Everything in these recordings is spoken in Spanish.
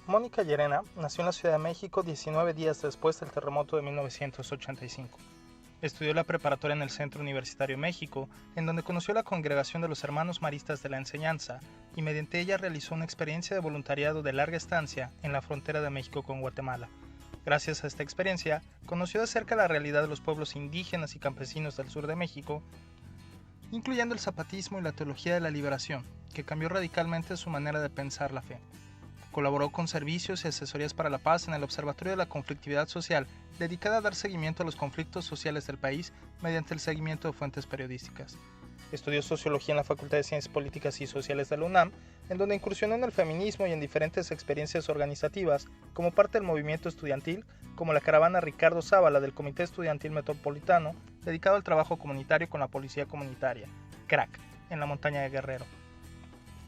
Mónica Llerena nació en la Ciudad de México 19 días después del terremoto de 1985. Estudió la preparatoria en el Centro Universitario México, en donde conoció la Congregación de los Hermanos Maristas de la Enseñanza, y mediante ella realizó una experiencia de voluntariado de larga estancia en la frontera de México con Guatemala. Gracias a esta experiencia, conoció de cerca la realidad de los pueblos indígenas y campesinos del sur de México, incluyendo el zapatismo y la teología de la liberación, que cambió radicalmente su manera de pensar la fe. Colaboró con servicios y asesorías para la paz en el Observatorio de la Conflictividad Social, dedicada a dar seguimiento a los conflictos sociales del país mediante el seguimiento de fuentes periodísticas. Estudió sociología en la Facultad de Ciencias Políticas y Sociales de la UNAM, en donde incursionó en el feminismo y en diferentes experiencias organizativas como parte del movimiento estudiantil, como la caravana Ricardo Zavala del Comité Estudiantil Metropolitano, dedicado al trabajo comunitario con la Policía Comunitaria, CRAC, en la montaña de Guerrero,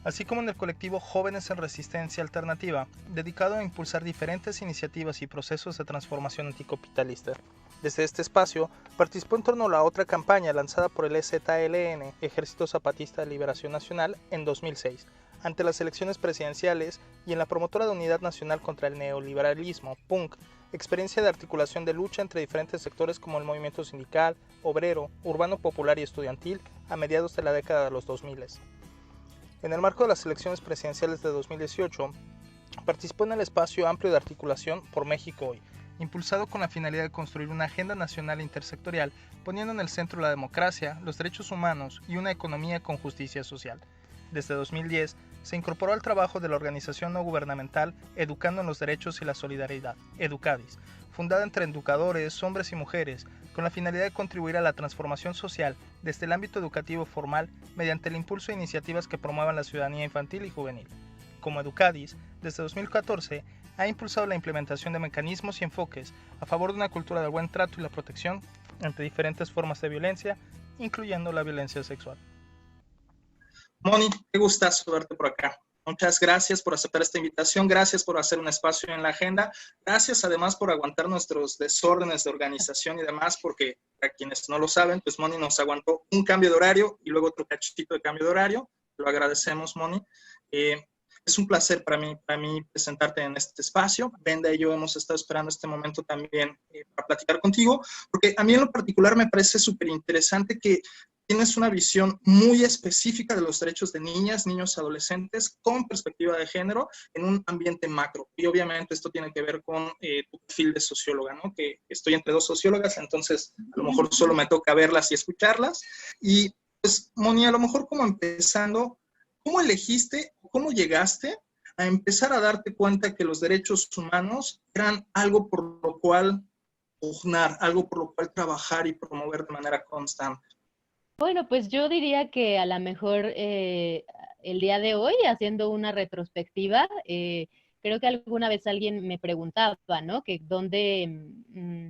así como en el colectivo Jóvenes en Resistencia Alternativa, dedicado a impulsar diferentes iniciativas y procesos de transformación anticapitalista. Desde este espacio, participó en torno a la otra campaña lanzada por el EZLN, Ejército Zapatista de Liberación Nacional, en 2006, ante las elecciones presidenciales, y en la promotora de Unidad Nacional contra el Neoliberalismo, PUNC, experiencia de articulación de lucha entre diferentes sectores como el movimiento sindical, obrero, urbano popular y estudiantil a mediados de la década de los 2000. En el marco de las elecciones presidenciales de 2018, participó en el espacio amplio de articulación por México Hoy, impulsado con la finalidad de construir una agenda nacional intersectorial, poniendo en el centro la democracia, los derechos humanos y una economía con justicia social. Desde 2010, se incorporó al trabajo de la organización no gubernamental Educando en los Derechos y la Solidaridad, Educadis, fundada entre educadores, hombres y mujeres, con la finalidad de contribuir a la transformación social desde el ámbito educativo formal mediante el impulso de iniciativas que promuevan la ciudadanía infantil y juvenil. Como Educadis, desde 2014, ha impulsado la implementación de mecanismos y enfoques a favor de una cultura del buen trato y la protección ante diferentes formas de violencia, incluyendo la violencia sexual. Moni, qué gustazo verte por acá. Muchas gracias por aceptar esta invitación, gracias por hacer un espacio en la agenda, gracias además por aguantar nuestros desórdenes de organización y demás, porque a quienes no lo saben, pues Moni nos aguantó un cambio de horario y luego otro cachito de cambio de horario. Lo agradecemos, Moni. Es un placer para mí presentarte en este espacio. Brenda y yo hemos estado esperando este momento también para platicar contigo, porque a mí en lo particular me parece súper interesante que tienes una visión muy específica de los derechos de niñas, niños y adolescentes con perspectiva de género en un ambiente macro. Y obviamente esto tiene que ver con tu perfil de socióloga, ¿no? Que estoy entre dos sociólogas, entonces a lo mejor solo me toca verlas y escucharlas. Y pues, Moni, a lo mejor como empezando, ¿cómo elegiste, cómo llegaste a empezar a darte cuenta que los derechos humanos eran algo por lo cual pugnar, algo por lo cual trabajar y promover de manera constante? Bueno, pues yo diría que a lo mejor el día de hoy, haciendo una retrospectiva, creo que alguna vez alguien me preguntaba, ¿no? Que dónde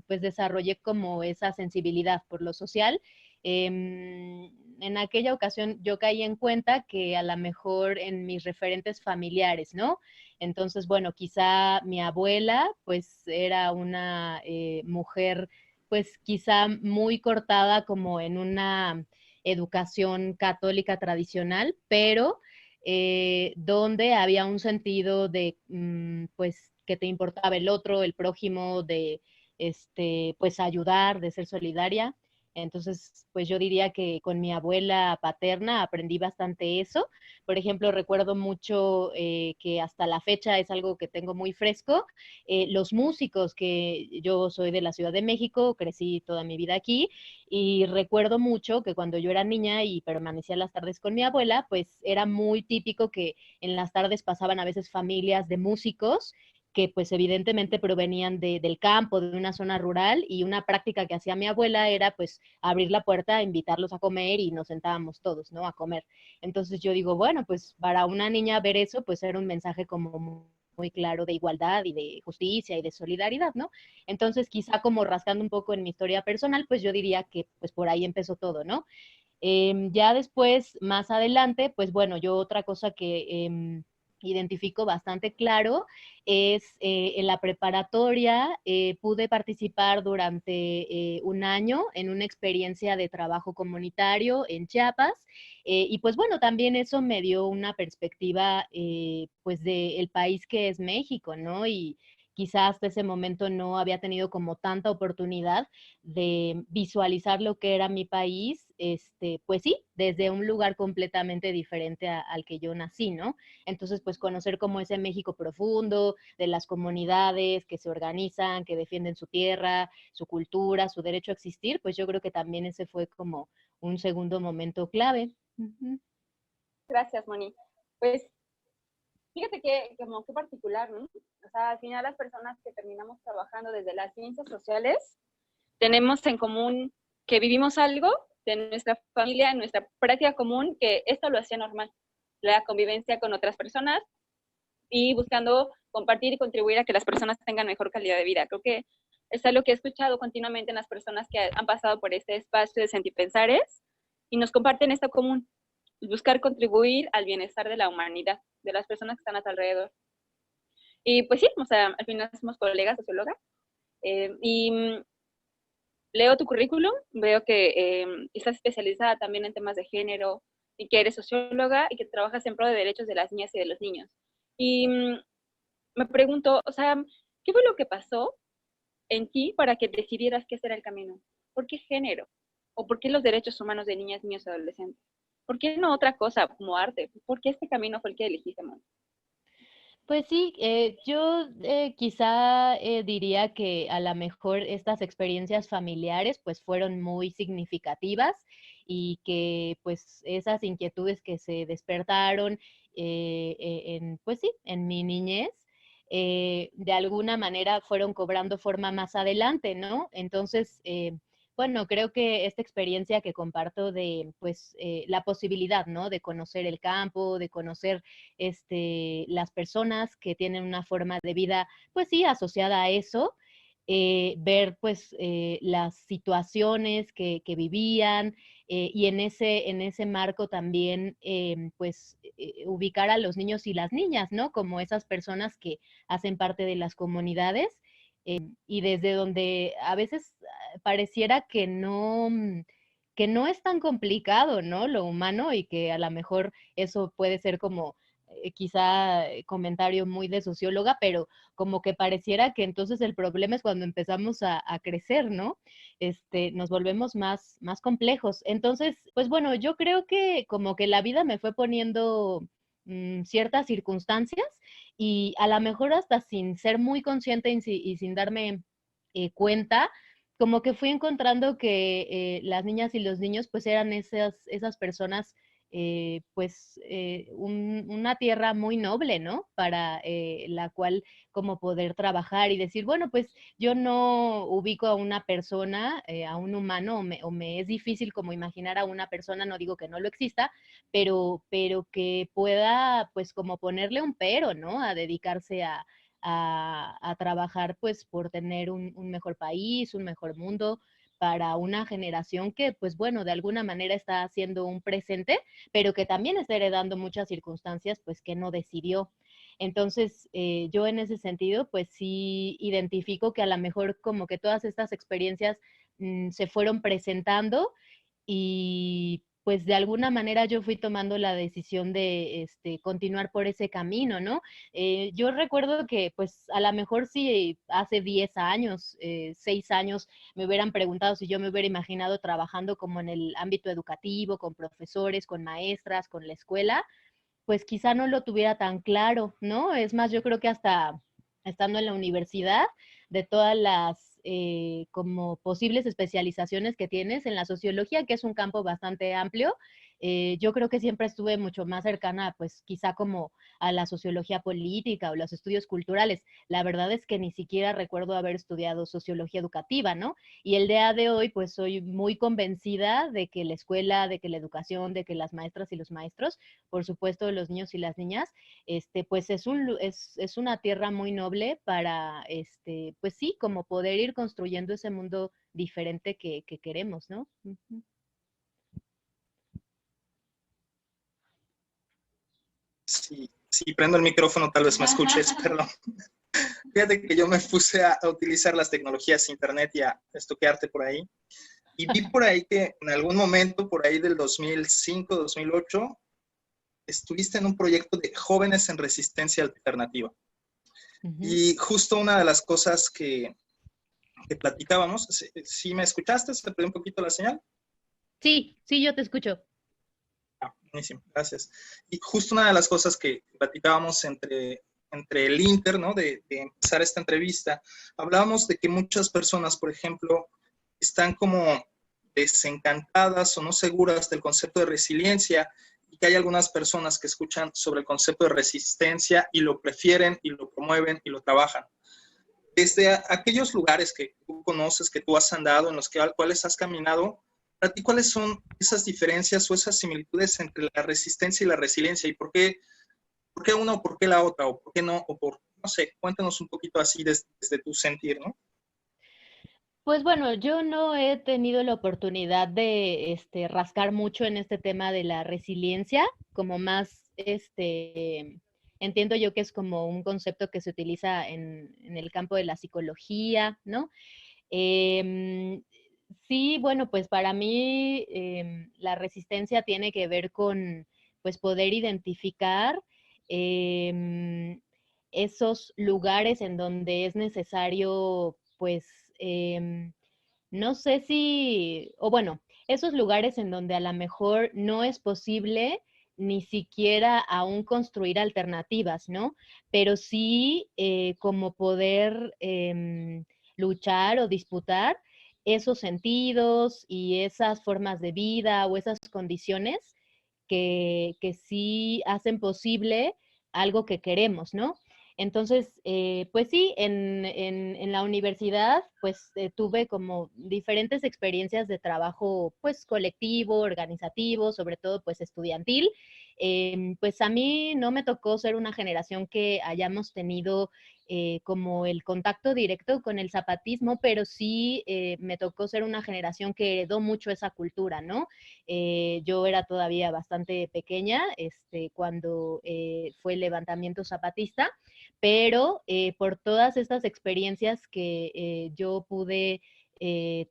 pues desarrollé como esa sensibilidad por lo social. En aquella ocasión yo caí en cuenta que a lo mejor en mis referentes familiares, ¿no? Entonces, bueno, quizá mi abuela pues era una mujer pues quizá muy cortada como en una educación católica tradicional, pero donde había un sentido de, pues, que te importaba el otro, el prójimo, de, pues, ayudar, de ser solidaria. Entonces, pues yo diría que con mi abuela paterna aprendí bastante eso. Por ejemplo, recuerdo mucho que hasta la fecha es algo que tengo muy fresco. Los músicos, que yo soy de la Ciudad de México, crecí toda mi vida aquí, y recuerdo mucho que cuando yo era niña y permanecía las tardes con mi abuela, pues era muy típico que en las tardes pasaban a veces familias de músicos que pues evidentemente provenían del campo, de una zona rural, y una práctica que hacía mi abuela era pues abrir la puerta, invitarlos a comer y nos sentábamos todos, ¿no? A comer. Entonces yo digo, bueno, pues para una niña ver eso, pues era un mensaje como muy claro de igualdad y de justicia y de solidaridad, ¿no? Entonces, quizá como rascando un poco en mi historia personal, pues yo diría que pues por ahí empezó todo, ¿no? Ya después, más adelante, pues bueno, yo otra cosa que identifico bastante claro es en la preparatoria. Pude participar durante un año en una experiencia de trabajo comunitario en Chiapas, y pues bueno, también eso me dio una perspectiva pues del país que es México, ¿no? Y quizás hasta ese momento no había tenido como tanta oportunidad de visualizar lo que era mi país, pues sí, desde un lugar completamente diferente al que yo nací, ¿no? Entonces, pues conocer cómo ese México profundo, de las comunidades que se organizan, que defienden su tierra, su cultura, su derecho a existir, pues yo creo que también ese fue como un segundo momento clave. Uh-huh. Gracias, Moni. Pues fíjate que como que particular, ¿no? O sea, al final las personas que terminamos trabajando desde las ciencias sociales tenemos en común que vivimos algo de nuestra familia, nuestra práctica común, que esto lo hacía normal, la convivencia con otras personas y buscando compartir y contribuir a que las personas tengan mejor calidad de vida. Creo que es algo que he escuchado continuamente en las personas que han pasado por este espacio de Sentipensares y nos comparten esto común, buscar contribuir al bienestar de la humanidad, de las personas que están a tu alrededor. Y pues sí, o sea, al final somos colegas, sociólogas, y leo tu currículum, veo que estás especializada también en temas de género y que eres socióloga y que trabajas en pro de derechos de las niñas y de los niños. Y me pregunto, o sea, ¿qué fue lo que pasó en ti para que decidieras que ese era el camino? ¿Por qué género? ¿O por qué los derechos humanos de niñas, niños y adolescentes? ¿Por qué no otra cosa como arte? ¿Por qué este camino fue el que elegiste, Mon? Pues sí, yo quizá diría que a lo mejor estas experiencias familiares pues fueron muy significativas y que pues esas inquietudes que se despertaron pues sí, en mi niñez, de alguna manera fueron cobrando forma más adelante, ¿no? Entonces, bueno, creo que esta experiencia que comparto de pues la posibilidad, ¿no? De conocer el campo, de conocer las personas que tienen una forma de vida, pues sí, asociada a eso, ver pues las situaciones que vivían, y en ese marco también pues ubicar a los niños y las niñas, ¿no? Como esas personas que hacen parte de las comunidades, y desde donde a veces pareciera que no es tan complicado, ¿no? Lo humano, y que a lo mejor eso puede ser como quizá comentario muy de socióloga, pero como que pareciera que entonces el problema es cuando empezamos a crecer, ¿no? Nos volvemos más complejos. Entonces, pues bueno, yo creo que como que la vida me fue poniendo ciertas circunstancias, y a lo mejor hasta sin ser muy consciente y sin darme cuenta, como que fui encontrando que las niñas y los niños pues eran esas personas, pues una tierra muy noble, ¿no? Para la cual como poder trabajar y decir, bueno, pues yo no ubico a una persona, a un humano, o me es difícil como imaginar a una persona, no digo que no lo exista, pero que pueda pues como ponerle un pero, ¿no? A dedicarse a trabajar pues por tener un mejor país, un mejor mundo para una generación que pues bueno, de alguna manera está haciendo un presente, pero que también está heredando muchas circunstancias pues que no decidió. Entonces, yo en ese sentido, pues sí identifico que a lo mejor como que todas estas experiencias se fueron presentando, y pues de alguna manera yo fui tomando la decisión de continuar por ese camino, ¿no? Yo recuerdo que pues a lo mejor si hace 10 años, 6 años, me hubieran preguntado si yo me hubiera imaginado trabajando como en el ámbito educativo, con profesores, con maestras, con la escuela, pues quizá no lo tuviera tan claro, ¿no? Es más, yo creo que hasta estando en la universidad, de todas las como posibles especializaciones que tienes en la sociología, que es un campo bastante amplio, yo creo que siempre estuve mucho más cercana, pues quizá como a la sociología política o los estudios culturales. La verdad es que ni siquiera recuerdo haber estudiado sociología educativa, ¿no? Y el día de hoy, pues soy muy convencida de que la escuela, de que la educación, de que las maestras y los maestros, por supuesto los niños y las niñas, pues es una tierra muy noble para, pues sí, como poder ir construyendo ese mundo diferente que queremos, ¿no? Uh-huh. Sí, si prendo el micrófono tal vez me escuches, perdón. Fíjate que yo me puse a utilizar las tecnologías internet y a estoquearte por ahí. Y vi por ahí que en algún momento, por ahí del 2005, 2008, estuviste en un proyecto de jóvenes en resistencia alternativa. Y justo una de las cosas que platicábamos, ¿sí me escuchaste? ¿Se perdió un poquito la señal? Sí, sí, yo te escucho. Buenísimo, gracias. Y justo una de las cosas que platicábamos entre el Inter, ¿no? De empezar esta entrevista, hablábamos de que muchas personas, por ejemplo, están como desencantadas o no seguras del concepto de resiliencia, y que hay algunas personas que escuchan sobre el concepto de resistencia y lo prefieren y lo promueven y lo trabajan. Desde aquellos lugares que tú conoces, que tú has andado, en los cuales has caminado, para ti, ¿cuáles son esas diferencias o esas similitudes entre la resistencia y la resiliencia? ¿Y por qué una o por qué la otra? ¿O por qué no? O por, no sé, cuéntanos un poquito así desde tu sentir, ¿no? Pues bueno, yo no he tenido la oportunidad de rascar mucho en este tema de la resiliencia, como más, entiendo yo que es como un concepto que se utiliza en el campo de la psicología, ¿no? Em, sí, bueno, pues para mí la resistencia tiene que ver con, pues, poder identificar em, esos lugares en donde es necesario, pues, no sé si, o bueno, esos lugares en donde a lo mejor no es posible ni siquiera aún construir alternativas, ¿no? Pero sí como poder luchar o disputar esos sentidos y esas formas de vida o esas condiciones que sí hacen posible algo que queremos, ¿no? Entonces, pues sí, en la universidad, pues tuve como diferentes experiencias de trabajo, pues colectivo, organizativo, sobre todo pues estudiantil. Pues a mí no me tocó ser una generación que hayamos tenido como el contacto directo con el zapatismo, pero sí me tocó ser una generación que heredó mucho esa cultura, ¿no? Yo era todavía bastante pequeña cuando fue el levantamiento zapatista, pero por todas estas experiencias que yo pude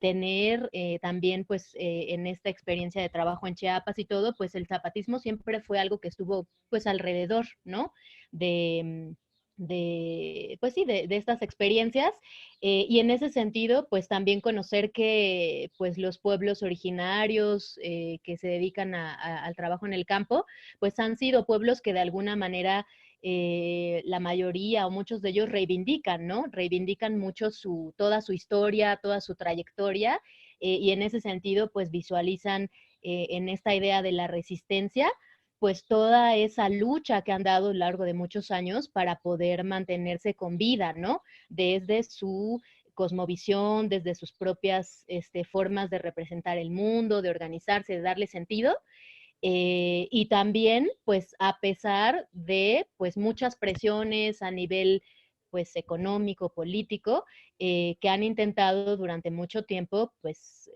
tener también pues en esta experiencia de trabajo en Chiapas y todo, pues el zapatismo siempre fue algo que estuvo pues alrededor, ¿no? Pues sí, de estas experiencias y en ese sentido, pues también conocer que pues los pueblos originarios que se dedican al trabajo en el campo, pues han sido pueblos que de alguna manera la mayoría o muchos de ellos reivindican, ¿no? Reivindican mucho toda su historia, toda su trayectoria y en ese sentido pues visualizan en esta idea de la resistencia pues toda esa lucha que han dado a lo largo de muchos años para poder mantenerse con vida, ¿no? Desde su cosmovisión, desde sus propias formas de representar el mundo, de organizarse, de darle sentido. Y también, pues, a pesar de, pues, muchas presiones a nivel, pues, económico, político, que han intentado durante mucho tiempo, pues,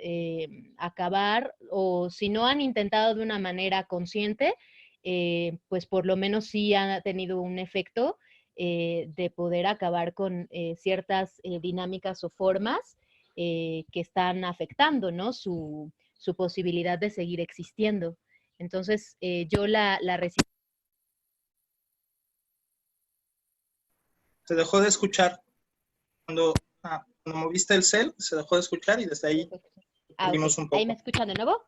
acabar, o si no han intentado de una manera consciente, pues, por lo menos sí ha tenido un efecto de poder acabar con ciertas dinámicas o formas que están afectando, ¿no? Su posibilidad de seguir existiendo. Entonces, yo la recibí. Se dejó de escuchar cuando moviste el cel, se dejó de escuchar y desde ahí perdimos Ok. un poco. ¿Ahí me escuchan de nuevo?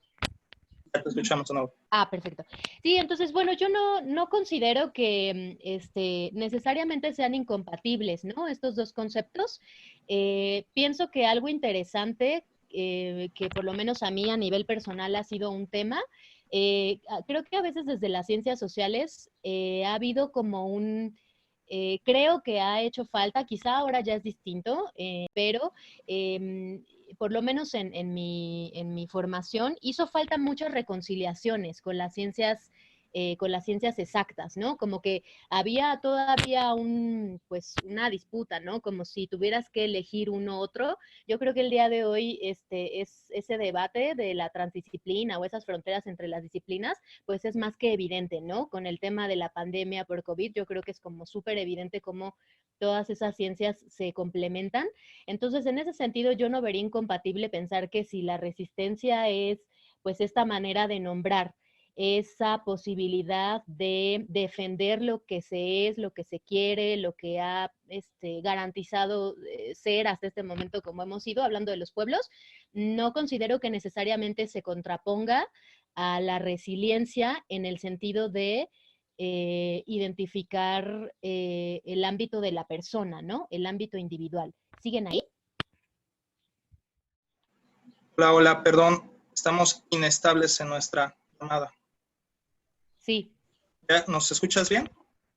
Ya te escuchamos de nuevo. Perfecto. Sí, entonces, bueno, yo no considero que necesariamente sean incompatibles, ¿no? Estos dos conceptos. Pienso que algo interesante, que por lo menos a mí a nivel personal ha sido un tema, creo que a veces desde las ciencias sociales ha habido como creo que ha hecho falta, quizá ahora ya es distinto, pero por lo menos en mi formación, hizo falta muchas reconciliaciones con las ciencias con las ciencias exactas, ¿no? Como que había todavía una disputa, ¿no? Como si tuvieras que elegir uno u otro. Yo creo que el día de hoy es ese debate de la transdisciplina o esas fronteras entre las disciplinas, pues es más que evidente, ¿no? Con el tema de la pandemia por COVID, yo creo que es como súper evidente cómo todas esas ciencias se complementan. Entonces, en ese sentido, yo no vería incompatible pensar que si la resistencia es, pues, esta manera de nombrar esa posibilidad de defender lo que se es, lo que se quiere, lo que ha garantizado ser hasta este momento como hemos ido, hablando de los pueblos, no considero que necesariamente se contraponga a la resiliencia en el sentido de identificar el ámbito de la persona, ¿no? El ámbito individual. ¿Siguen ahí? Hola, hola, perdón, estamos inestables en nuestra llamada. Sí. ¿Ya nos escuchas bien?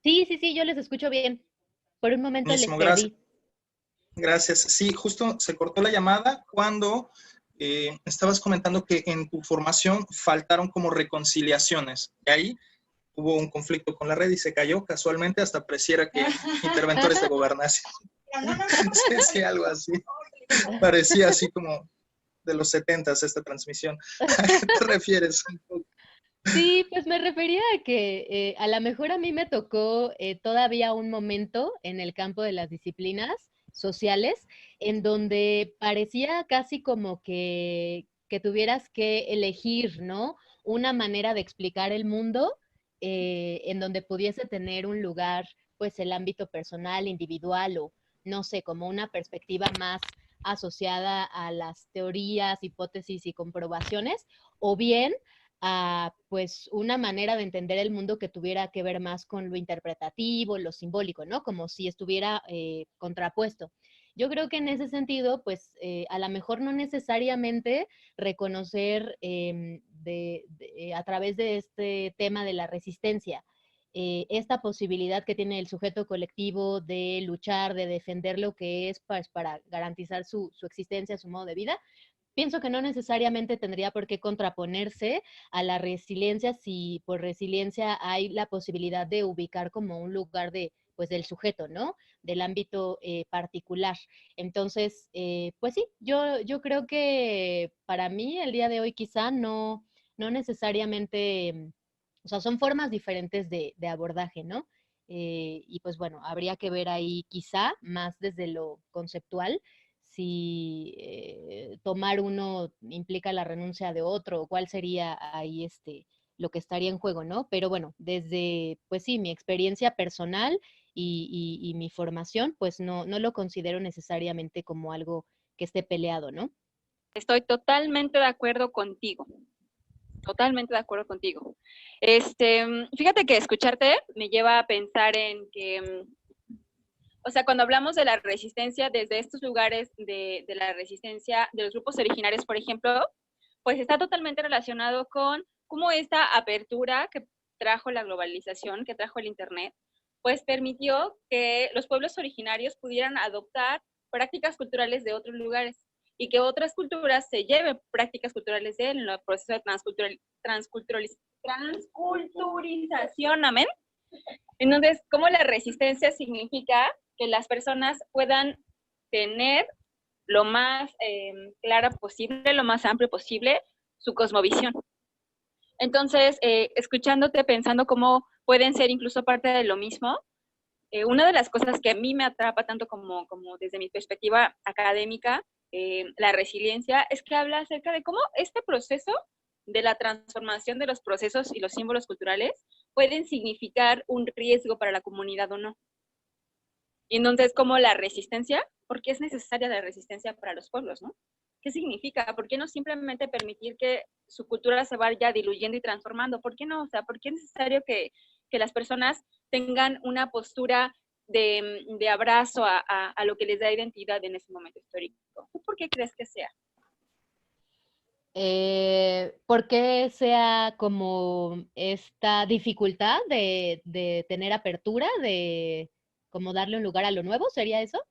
Sí, yo les escucho bien. Por un momento Buenísimo, les perdí. Gracias. Sí, justo se cortó la llamada cuando estabas comentando que en tu formación faltaron como reconciliaciones. Y ahí hubo un conflicto con la red y se cayó casualmente, hasta pareciera que interventores de gobernación. Sí, algo así. Parecía así como de los 70s esta transmisión. ¿A qué te refieres? Sí, pues me refería a que a lo mejor a mí me tocó todavía un momento en el campo de las disciplinas sociales en donde parecía casi como que tuvieras que elegir, ¿no? Una manera de explicar el mundo en donde pudiese tener un lugar, pues el ámbito personal, individual o, no sé, como una perspectiva más asociada a las teorías, hipótesis y comprobaciones, o bien a pues una manera de entender el mundo que tuviera que ver más con lo interpretativo, lo simbólico, ¿no? Como si estuviera contrapuesto. Yo creo que en ese sentido, pues a lo mejor no necesariamente reconocer a través de este tema de la resistencia, esta posibilidad que tiene el sujeto colectivo de luchar, de defender lo que es pues, para garantizar su existencia, su modo de vida, pienso que no necesariamente tendría por qué contraponerse a la resiliencia si por resiliencia hay la posibilidad de ubicar como un lugar pues del sujeto, ¿no? Del ámbito particular. Entonces, pues sí, yo creo que para mí el día de hoy quizá no necesariamente, o sea, son formas diferentes de abordaje, ¿no? Y pues bueno, habría que ver ahí quizá más desde lo conceptual si tomar uno implica la renuncia de otro, o cuál sería ahí lo que estaría en juego, ¿no? Pero bueno, desde, pues sí, mi experiencia personal y mi formación, pues no lo considero necesariamente como algo que esté peleado, ¿no? Estoy totalmente de acuerdo contigo. Totalmente de acuerdo contigo. Fíjate que escucharte me lleva a pensar en que, o sea, cuando hablamos de la resistencia desde estos lugares de la resistencia de los grupos originarios, por ejemplo, pues está totalmente relacionado con cómo esta apertura que trajo la globalización, que trajo el Internet, pues permitió que los pueblos originarios pudieran adoptar prácticas culturales de otros lugares y que otras culturas se lleven prácticas culturales de él en el proceso de transculturización, amén. Entonces, ¿cómo la resistencia significa que las personas puedan tener lo más clara posible, lo más amplio posible, su cosmovisión? Entonces, escuchándote, pensando cómo pueden ser incluso parte de lo mismo, una de las cosas que a mí me atrapa tanto como desde mi perspectiva académica, la resiliencia, es que habla acerca de cómo este proceso de la transformación de los procesos y los símbolos culturales pueden significar un riesgo para la comunidad o no. Y entonces, como la resistencia, ¿por qué es necesaria la resistencia para los pueblos, no? ¿Qué significa? ¿Por qué no simplemente permitir que su cultura se vaya diluyendo y transformando? ¿Por qué no? O sea, ¿por qué es necesario que las personas tengan una postura de abrazo a lo que les da identidad en ese momento histórico? ¿Tú por qué crees que sea? ¿Por qué sea como esta dificultad de tener apertura, de como darle un lugar a lo nuevo? ¿Sería eso?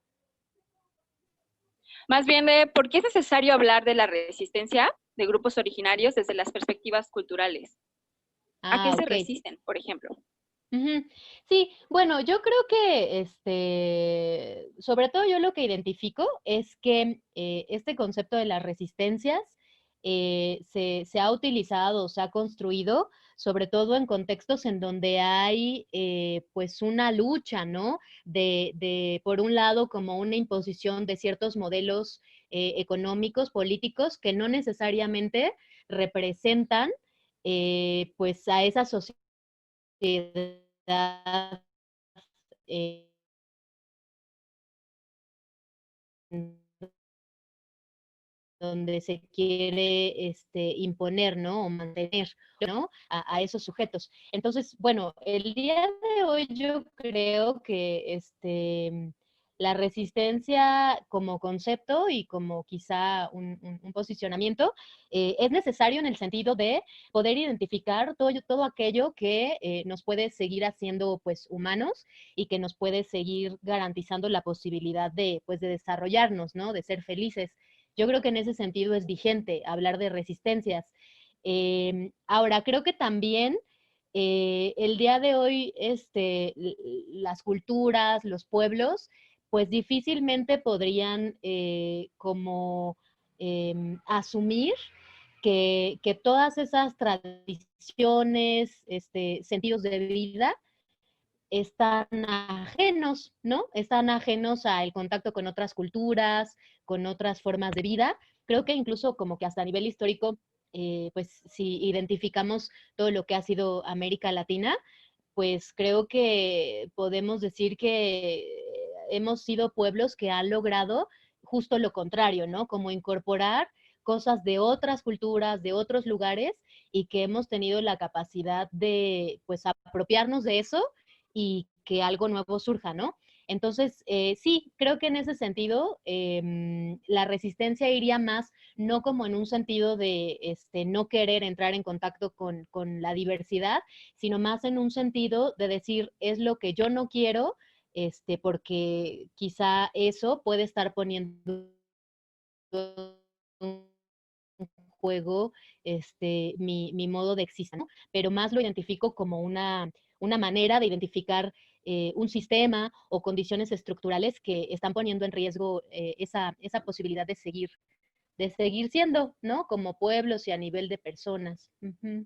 Más bien de por qué es necesario hablar de la resistencia de grupos originarios desde las perspectivas culturales. ¿A qué se Ok. resisten, por ejemplo? Ujú. Sí, bueno, yo creo que, sobre todo yo lo que identifico es que este concepto de las resistencias se ha utilizado, se ha construido, sobre todo en contextos en donde hay pues una lucha, ¿no? Por un lado, como una imposición de ciertos modelos económicos, políticos, que no necesariamente representan pues a esa sociedad eh, donde se quiere imponer, ¿no? O mantener, ¿no? A esos sujetos. Entonces, bueno, el día de hoy yo creo que la resistencia como concepto y como quizá un posicionamiento es necesario en el sentido de poder identificar todo aquello que nos puede seguir haciendo pues humanos y que nos puede seguir garantizando la posibilidad de pues de desarrollarnos, ¿no? De ser felices. Yo creo que en ese sentido es vigente hablar de resistencias. Ahora, creo que también el día de hoy las culturas, los pueblos, pues difícilmente podrían como asumir que todas esas tradiciones, sentidos de vida, están ajenos, ¿no? Están ajenos al contacto con otras culturas, con otras formas de vida. Creo que incluso como que hasta a nivel histórico, pues si identificamos todo lo que ha sido América Latina, pues creo que podemos decir que hemos sido pueblos que han logrado justo lo contrario, ¿no? Como incorporar cosas de otras culturas, de otros lugares, y que hemos tenido la capacidad de, pues, apropiarnos de eso y que algo nuevo surja, ¿no? Entonces, sí, creo que en ese sentido la resistencia iría más, no como en un sentido de no querer entrar en contacto con la diversidad, sino más en un sentido de decir, es lo que yo no quiero, porque quizá eso puede estar poniendo en juego mi modo de existir, ¿no? Pero más lo identifico como una manera de identificar un sistema o condiciones estructurales que están poniendo en riesgo esa posibilidad de seguir siendo, ¿no? Como pueblos y a nivel de personas. Uh-huh.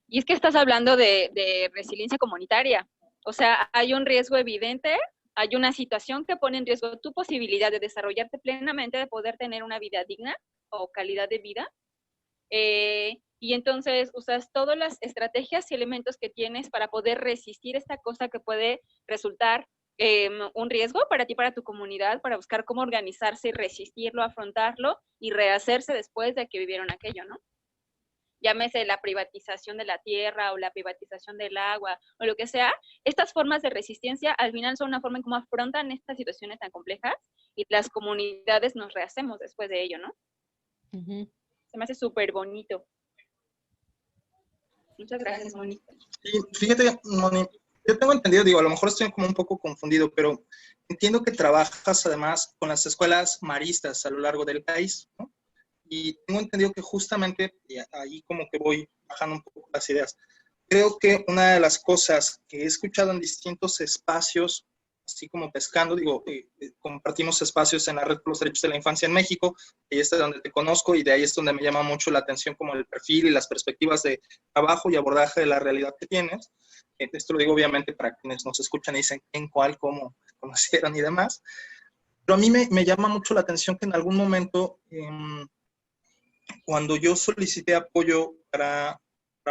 Y es que estás hablando de resiliencia comunitaria. O sea, hay un riesgo evidente, hay una situación que pone en riesgo tu posibilidad de desarrollarte plenamente, de poder tener una vida digna o calidad de vida. Y entonces usas todas las estrategias y elementos que tienes para poder resistir esta cosa que puede resultar un riesgo para ti, para tu comunidad, para buscar cómo organizarse y resistirlo, afrontarlo y rehacerse después de que vivieron aquello, ¿no? Llámese la privatización de la tierra o la privatización del agua o lo que sea, estas formas de resistencia al final son una forma en cómo afrontan estas situaciones tan complejas y las comunidades nos rehacemos después de ello, ¿no? Uh-huh. Se me hace súper bonito. Muchas gracias, Moni. Y fíjate, Moni, yo tengo entendido, digo, a lo mejor estoy como un poco confundido, pero entiendo que trabajas además con las escuelas maristas a lo largo del país, ¿no? Y tengo entendido que justamente, y ahí como que voy bajando un poco las ideas, creo que una de las cosas que he escuchado en distintos espacios, así como pescando, digo, compartimos espacios en la Red por los Derechos de la Infancia en México, y es de donde te conozco, y de ahí es donde me llama mucho la atención como el perfil y las perspectivas de trabajo y abordaje de la realidad que tienes. Esto lo digo obviamente para quienes nos escuchan y dicen en cuál, cómo conocieron y demás. Pero a mí me llama mucho la atención que en algún momento, cuando yo solicité apoyo para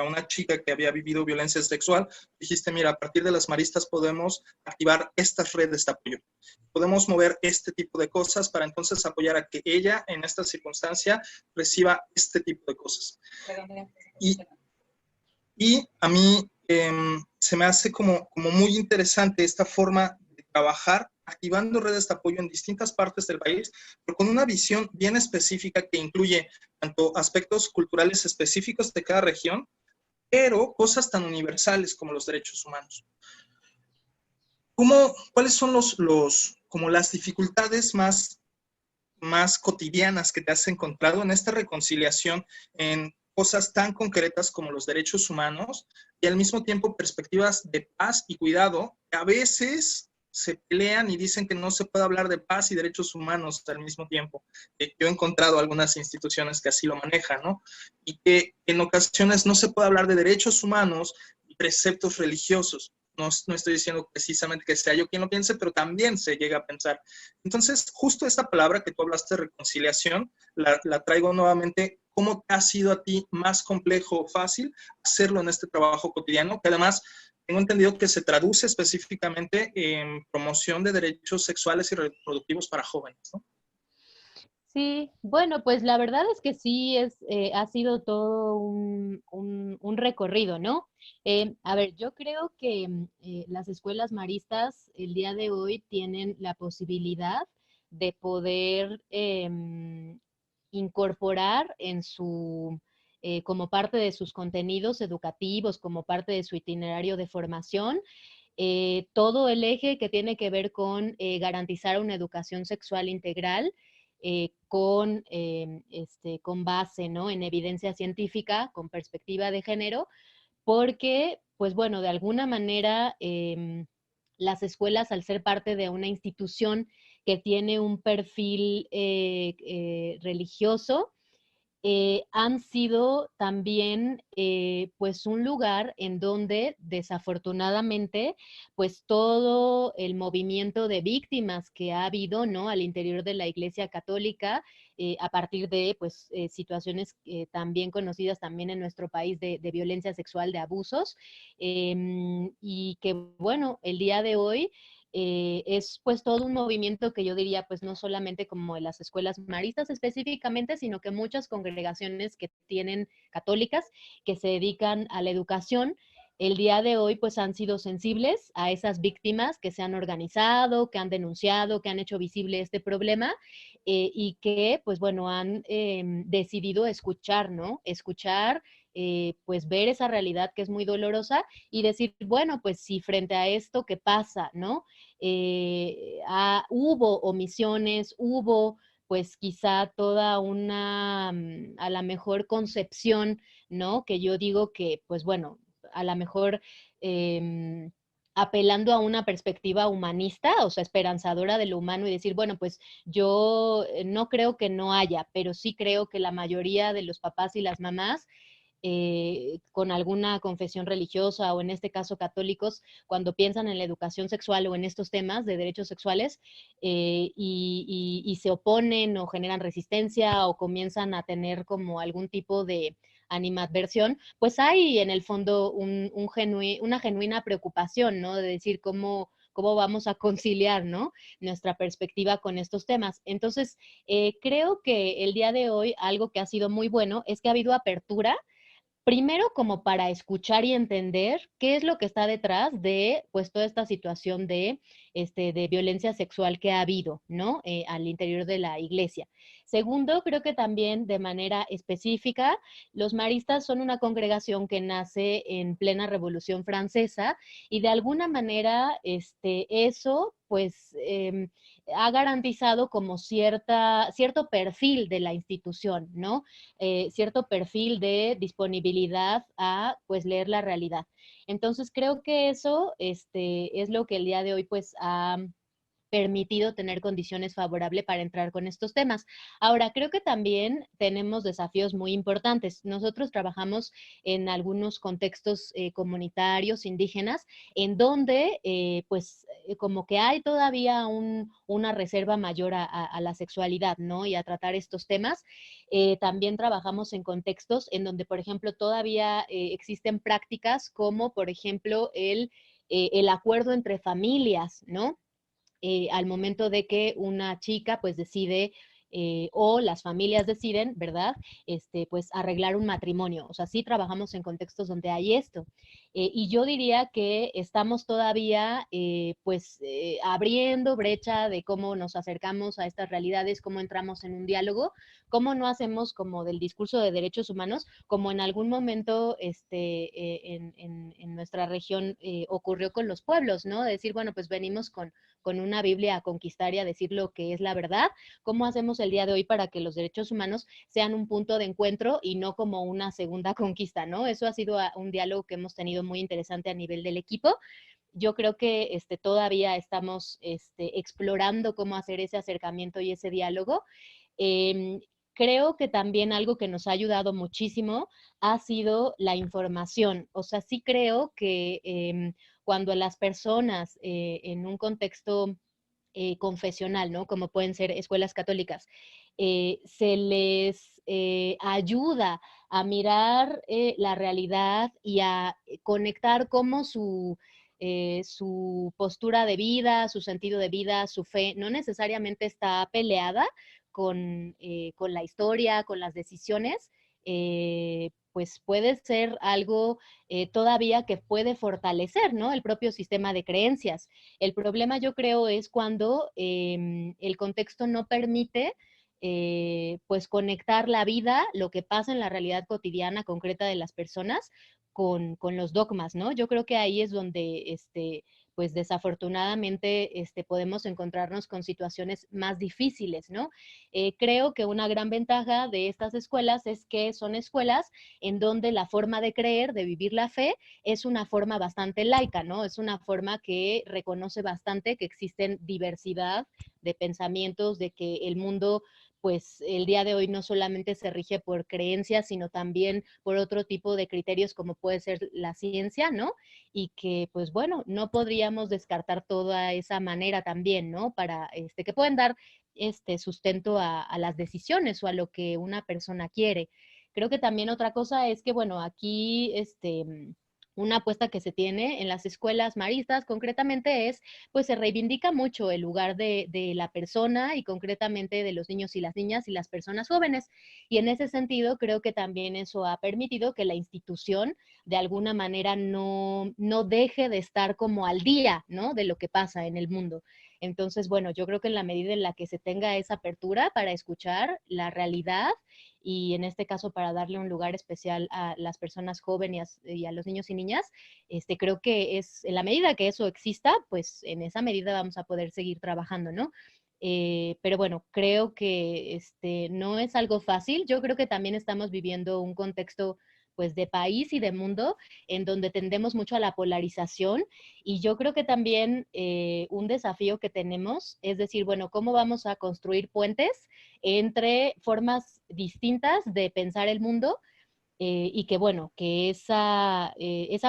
una chica que había vivido violencia sexual, dijiste, mira, a partir de las maristas podemos activar estas redes de apoyo. Podemos mover este tipo de cosas para entonces apoyar a que ella en esta circunstancia reciba este tipo de cosas. Y a mí se me hace como muy interesante esta forma de trabajar activando redes de apoyo en distintas partes del país, pero con una visión bien específica que incluye tanto aspectos culturales específicos de cada región, pero cosas tan universales como los derechos humanos. ¿Cuáles son como las dificultades más más cotidianas que te has encontrado en esta reconciliación en cosas tan concretas como los derechos humanos y al mismo tiempo perspectivas de paz y cuidado que a veces se pelean y dicen que no se puede hablar de paz y derechos humanos al mismo tiempo? Yo he encontrado algunas instituciones que así lo manejan, ¿no? Y que en ocasiones no se puede hablar de derechos humanos y preceptos religiosos. No estoy diciendo precisamente que sea yo quien lo piense, pero también se llega a pensar. Entonces, justo esta palabra que tú hablaste de reconciliación, la traigo nuevamente. ¿Cómo te ha sido a ti más complejo o fácil hacerlo en este trabajo cotidiano? Que además tengo entendido que se traduce específicamente en promoción de derechos sexuales y reproductivos para jóvenes, ¿no? Sí, bueno, pues la verdad es que sí ha sido todo un recorrido, ¿no? A ver, yo creo que las escuelas maristas el día de hoy tienen la posibilidad de poder incorporar en como parte de sus contenidos educativos, como parte de su itinerario de formación, todo el eje que tiene que ver con garantizar una educación sexual integral, con base, ¿no?, en evidencia científica, con perspectiva de género, porque, pues bueno, de alguna manera las escuelas, al ser parte de una institución que tiene un perfil religioso, han sido también pues un lugar en donde desafortunadamente pues todo el movimiento de víctimas que ha habido, ¿no?, al interior de la Iglesia Católica, a partir de pues situaciones también conocidas también en nuestro país de violencia sexual, de abusos, y que bueno, el día de hoy es pues todo un movimiento que yo diría pues no solamente como de las escuelas maristas específicamente, sino que muchas congregaciones que tienen católicas que se dedican a la educación, el día de hoy pues han sido sensibles a esas víctimas que se han organizado, que han denunciado, que han hecho visible este problema, y que pues bueno han decidido escuchar, ¿no? Escuchar, pues ver esa realidad que es muy dolorosa y decir, bueno, pues si frente a esto que pasa, ¿no? Hubo omisiones, hubo pues quizá toda una, a la mejor concepción, ¿no? Que yo digo que, pues bueno, a la mejor apelando a una perspectiva humanista, o sea, esperanzadora de lo humano y decir, bueno, pues yo no creo que no haya, pero sí creo que la mayoría de los papás y las mamás con alguna confesión religiosa o en este caso católicos, cuando piensan en la educación sexual o en estos temas de derechos sexuales y se oponen o generan resistencia o comienzan a tener como algún tipo de animadversión, pues hay en el fondo una genuina preocupación, ¿no? De decir cómo vamos a conciliar, ¿no?, nuestra perspectiva con estos temas. Entonces, creo que el día de hoy algo que ha sido muy bueno es que ha habido apertura. Primero, como para escuchar y entender qué es lo que está detrás de, pues, toda esta situación de violencia sexual que ha habido, ¿no? Al interior de la iglesia. Segundo, creo que también de manera específica, los maristas son una congregación que nace en plena Revolución Francesa y de alguna manera, eso, pues, ha garantizado como cierto perfil de la institución, ¿no? Cierto perfil de disponibilidad a pues leer la realidad. Entonces creo que eso es lo que el día de hoy pues ha permitido tener condiciones favorables para entrar con estos temas. Ahora, creo que también tenemos desafíos muy importantes. Nosotros trabajamos en algunos contextos comunitarios, indígenas, en donde como que hay todavía una reserva mayor a la sexualidad, ¿no? Y a tratar estos temas. También trabajamos en contextos en donde, por ejemplo, todavía existen prácticas como, por ejemplo, el acuerdo entre familias, ¿no? Al momento de que una chica pues decide o las familias deciden, ¿verdad? Pues arreglar un matrimonio. O sea, sí trabajamos en contextos donde hay esto. Y yo diría que estamos todavía abriendo brecha de cómo nos acercamos a estas realidades, cómo entramos en un diálogo, cómo no hacemos como del discurso de derechos humanos, como en algún momento en nuestra región ocurrió con los pueblos, ¿no? De decir, bueno, pues venimos con una Biblia a conquistar y a decir lo que es la verdad, cómo hacemos el día de hoy para que los derechos humanos sean un punto de encuentro y no como una segunda conquista, ¿no? Eso ha sido un diálogo que hemos tenido muy interesante a nivel del equipo. Yo creo que todavía estamos explorando cómo hacer ese acercamiento y ese diálogo. Creo que también algo que nos ha ayudado muchísimo ha sido la información. O sea, sí creo que cuando las personas en un contexto confesional, ¿no? Como pueden ser escuelas católicas, se les ayuda a mirar la realidad y a conectar cómo su postura de vida, su sentido de vida, su fe, no necesariamente está peleada con la historia, con las decisiones, pues puede ser algo todavía que puede fortalecer, ¿no? El propio sistema de creencias. El problema, yo creo, es cuando el contexto no permite pues conectar la vida, lo que pasa en la realidad cotidiana concreta de las personas con los dogmas, ¿no? Yo creo que ahí es donde pues desafortunadamente podemos encontrarnos con situaciones más difíciles, ¿no? Creo que una gran ventaja de estas escuelas es que son escuelas en donde la forma de creer, de vivir la fe, es una forma bastante laica, ¿no? Es una forma que reconoce bastante que existen diversidad de pensamientos, de que el mundo pues el día de hoy no solamente se rige por creencias, sino también por otro tipo de criterios como puede ser la ciencia, ¿no? Y que, pues bueno, no podríamos descartar toda esa manera también, ¿no? Para que pueden dar sustento a las decisiones o a lo que una persona quiere. Creo que también otra cosa es que, bueno, aquí una apuesta que se tiene en las escuelas maristas concretamente es, pues se reivindica mucho el lugar de la persona y concretamente de los niños y las personas jóvenes. Y en ese sentido, creo que también eso ha permitido que la institución de alguna manera no deje de estar como al día, ¿no? De lo que pasa en el mundo. Entonces, bueno, yo creo que en la medida en la que se tenga esa apertura para escuchar la realidad y en este caso para darle un lugar especial a las personas jóvenes y a los niños y niñas, creo que es, en la medida que eso exista, pues en esa medida vamos a poder seguir trabajando, ¿no? Pero bueno, creo que no es algo fácil. Yo creo que también estamos viviendo un contexto pues de país y de mundo en donde tendemos mucho a la polarización y yo creo que también un desafío que tenemos es decir, bueno, ¿cómo vamos a construir puentes entre formas distintas de pensar el mundo y que bueno, que esa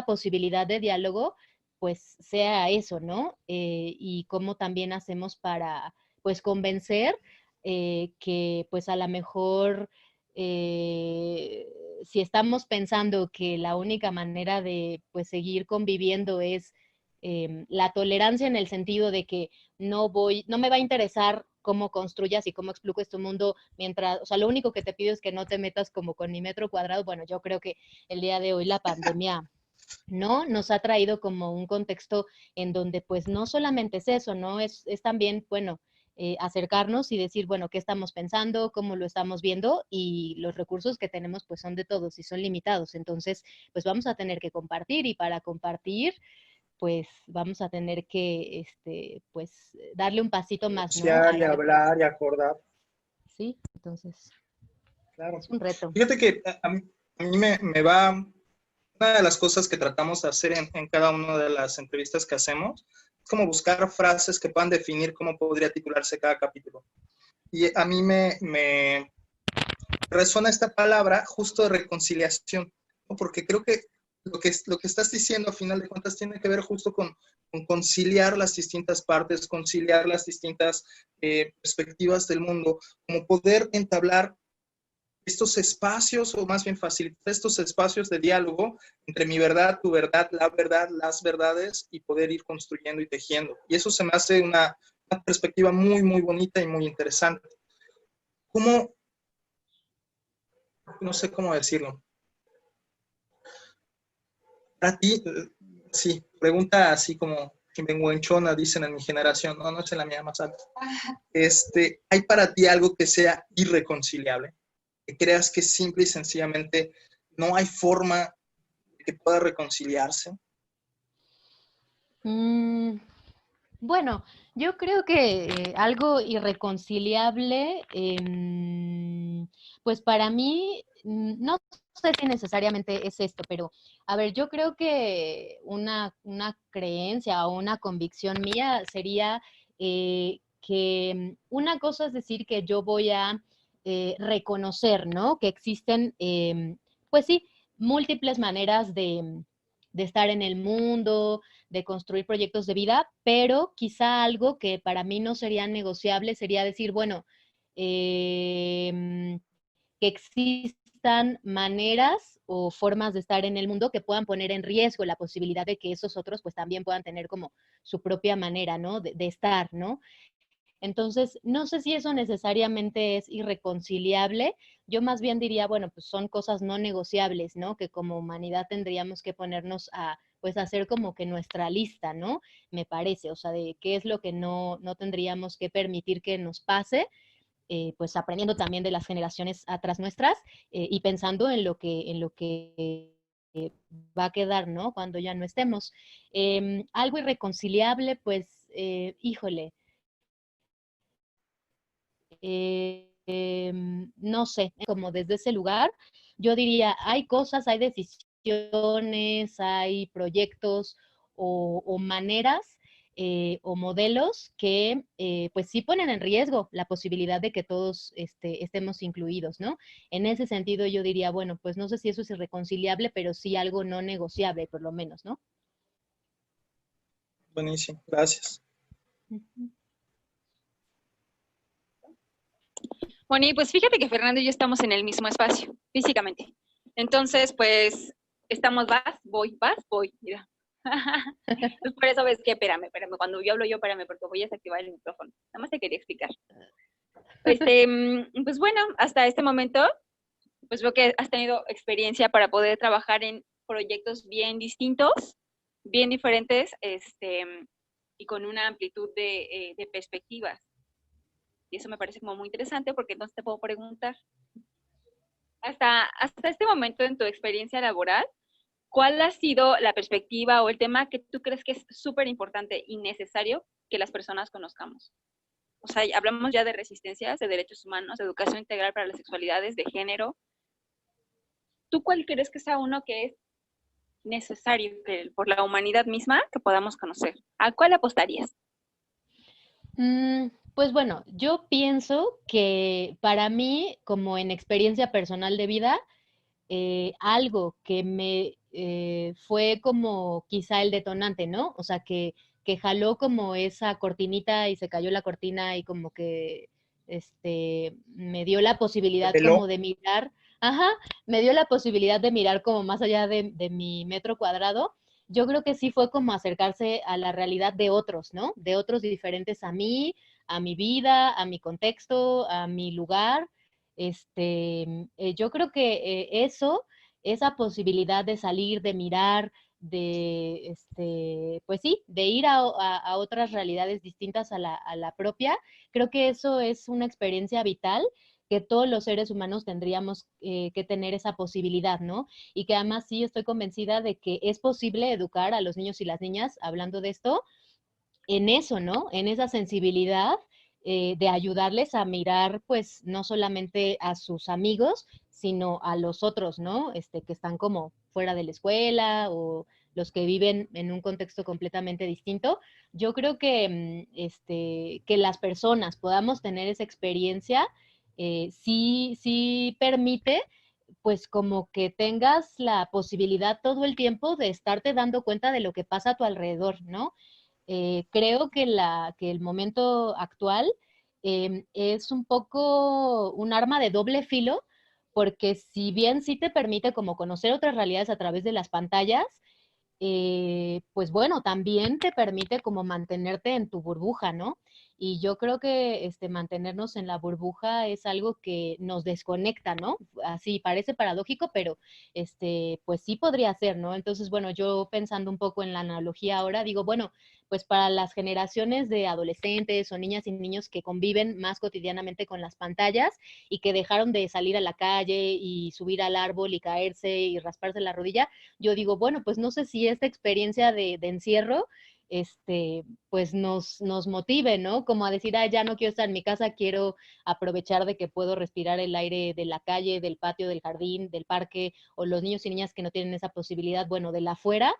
posibilidad de diálogo pues sea eso, ¿no? Y cómo también hacemos para pues convencer que pues a lo mejor si estamos pensando que la única manera de pues seguir conviviendo es la tolerancia en el sentido de que no me va a interesar cómo construyas y cómo expliques tu mundo mientras, o sea, lo único que te pido es que no te metas como con mi metro cuadrado. Bueno, yo creo que el día de hoy la pandemia, ¿no? Nos ha traído como un contexto en donde pues no solamente es eso, ¿no? Es también, bueno, acercarnos y decir, bueno, qué estamos pensando, cómo lo estamos viendo y los recursos que tenemos pues son de todos y son limitados. Entonces, pues vamos a tener que compartir y para compartir pues vamos a tener que, pues, darle un pasito más, ¿no? Negociar y hablar y acordar. Sí, entonces, Claro. es un reto. Fíjate que a mí me va, una de las cosas que tratamos de hacer en cada una de las entrevistas que hacemos es como buscar frases que puedan definir cómo podría titularse cada capítulo. Y a mí me resuena esta palabra justo de reconciliación, ¿no? Porque creo que lo que estás diciendo a final de cuentas tiene que ver justo con conciliar las distintas partes, conciliar las distintas perspectivas del mundo, como poder entablar estos espacios, o más bien facilitar estos espacios de diálogo entre mi verdad, tu verdad, la verdad, las verdades, y poder ir construyendo y tejiendo. Y eso se me hace una perspectiva muy, muy bonita y muy interesante. ¿Cómo? No sé cómo decirlo. Para ti, sí, pregunta así como chimenguenchona, dicen en mi generación, no es en la mía más alta. ¿Hay para ti algo que sea irreconciliable? Que creas que simple y sencillamente no hay forma de que pueda reconciliarse. Bueno, Yo creo que algo irreconciliable, pues para mí, no sé si necesariamente es esto, pero a ver, yo creo que una creencia o una convicción mía sería que una cosa es decir que yo voy a reconocer, ¿no? Que existen, pues sí, múltiples maneras de estar en el mundo, de construir proyectos de vida, pero quizá algo que para mí no sería negociable sería decir, bueno, que existan maneras o formas de estar en el mundo que puedan poner en riesgo la posibilidad de que esos otros pues también puedan tener como su propia manera, ¿no? De estar, ¿no? Entonces, no sé si eso necesariamente es irreconciliable. Yo más bien diría, bueno, pues son cosas no negociables, ¿no? Que como humanidad tendríamos que ponernos a, pues, hacer como que nuestra lista, ¿no? Me parece, o sea, de qué es lo que no tendríamos que permitir que nos pase, pues aprendiendo también de las generaciones atrás nuestras y pensando en lo que va a quedar, ¿no? Cuando ya no estemos. Algo irreconciliable, pues, híjole, no sé, como desde ese lugar, yo diría, hay cosas, hay decisiones, hay proyectos o maneras o modelos que pues sí ponen en riesgo la posibilidad de que todos estemos incluidos, ¿no? En ese sentido yo diría, bueno, pues no sé si eso es irreconciliable, pero sí algo no negociable, por lo menos, ¿no? Buenísimo, gracias. Ujú. Moni, pues fíjate que Fernando y yo estamos en el mismo espacio, físicamente. Entonces, pues, estamos, vas, voy, mira. Pues por eso ves que, espérame, cuando yo hablo yo, espérame, porque voy a desactivar el micrófono. Nada más te quería explicar. Pues bueno, hasta este momento, pues veo que has tenido experiencia para poder trabajar en proyectos bien distintos, bien diferentes, y con una amplitud de perspectivas. Y eso me parece como muy interesante porque entonces te puedo preguntar, hasta este momento en tu experiencia laboral, ¿cuál ha sido la perspectiva o el tema que tú crees que es súper importante y necesario que las personas conozcamos? O sea, hablamos ya de resistencias, de derechos humanos, de educación integral para las sexualidades, de género. ¿Tú cuál crees que sea uno que es necesario que, por la humanidad misma que podamos conocer? ¿A cuál apostarías? Pues bueno, yo pienso que para mí, como en experiencia personal de vida, algo que me fue como quizá el detonante, ¿no? O sea, que jaló como esa cortinita y se cayó la cortina y como que me dio la posibilidad como Reveló. de mirar, ajá, me dio la posibilidad de mirar como más allá de mi metro cuadrado. Yo creo que sí fue como acercarse a la realidad de otros, ¿no? De otros diferentes a mí, a mi vida, a mi contexto, a mi lugar. Yo creo que eso, esa posibilidad de salir, de mirar, pues sí, de ir a otras realidades distintas a la propia, creo que eso es una experiencia vital que todos los seres humanos tendríamos que tener esa posibilidad, ¿no? Y que además sí estoy convencida de que es posible educar a los niños y las niñas, hablando de esto, en eso, ¿no? En esa sensibilidad de ayudarles a mirar, pues, no solamente a sus amigos, sino a los otros, ¿no? Que están como fuera de la escuela o los que viven en un contexto completamente distinto. Yo creo que las personas podamos tener esa experiencia, sí permite pues como que tengas la posibilidad todo el tiempo de estarte dando cuenta de lo que pasa a tu alrededor, ¿no? Creo que el momento actual es un poco un arma de doble filo, porque si bien sí te permite como conocer otras realidades a través de las pantallas, pues bueno, también te permite como mantenerte en tu burbuja, ¿no? Y yo creo que mantenernos en la burbuja es algo que nos desconecta, ¿no? Así parece paradójico, pero pues sí podría ser, ¿no? Entonces, bueno, yo pensando un poco en la analogía ahora, digo, bueno, pues para las generaciones de adolescentes o niñas y niños que conviven más cotidianamente con las pantallas y que dejaron de salir a la calle y subir al árbol y caerse y rasparse la rodilla, yo digo, bueno, pues no sé si esta experiencia de encierro pues nos motive, ¿no? Como a decir, ah, ya no quiero estar en mi casa, quiero aprovechar de que puedo respirar el aire de la calle, del patio, del jardín, del parque, o los niños y niñas que no tienen esa posibilidad, bueno, de la afuera.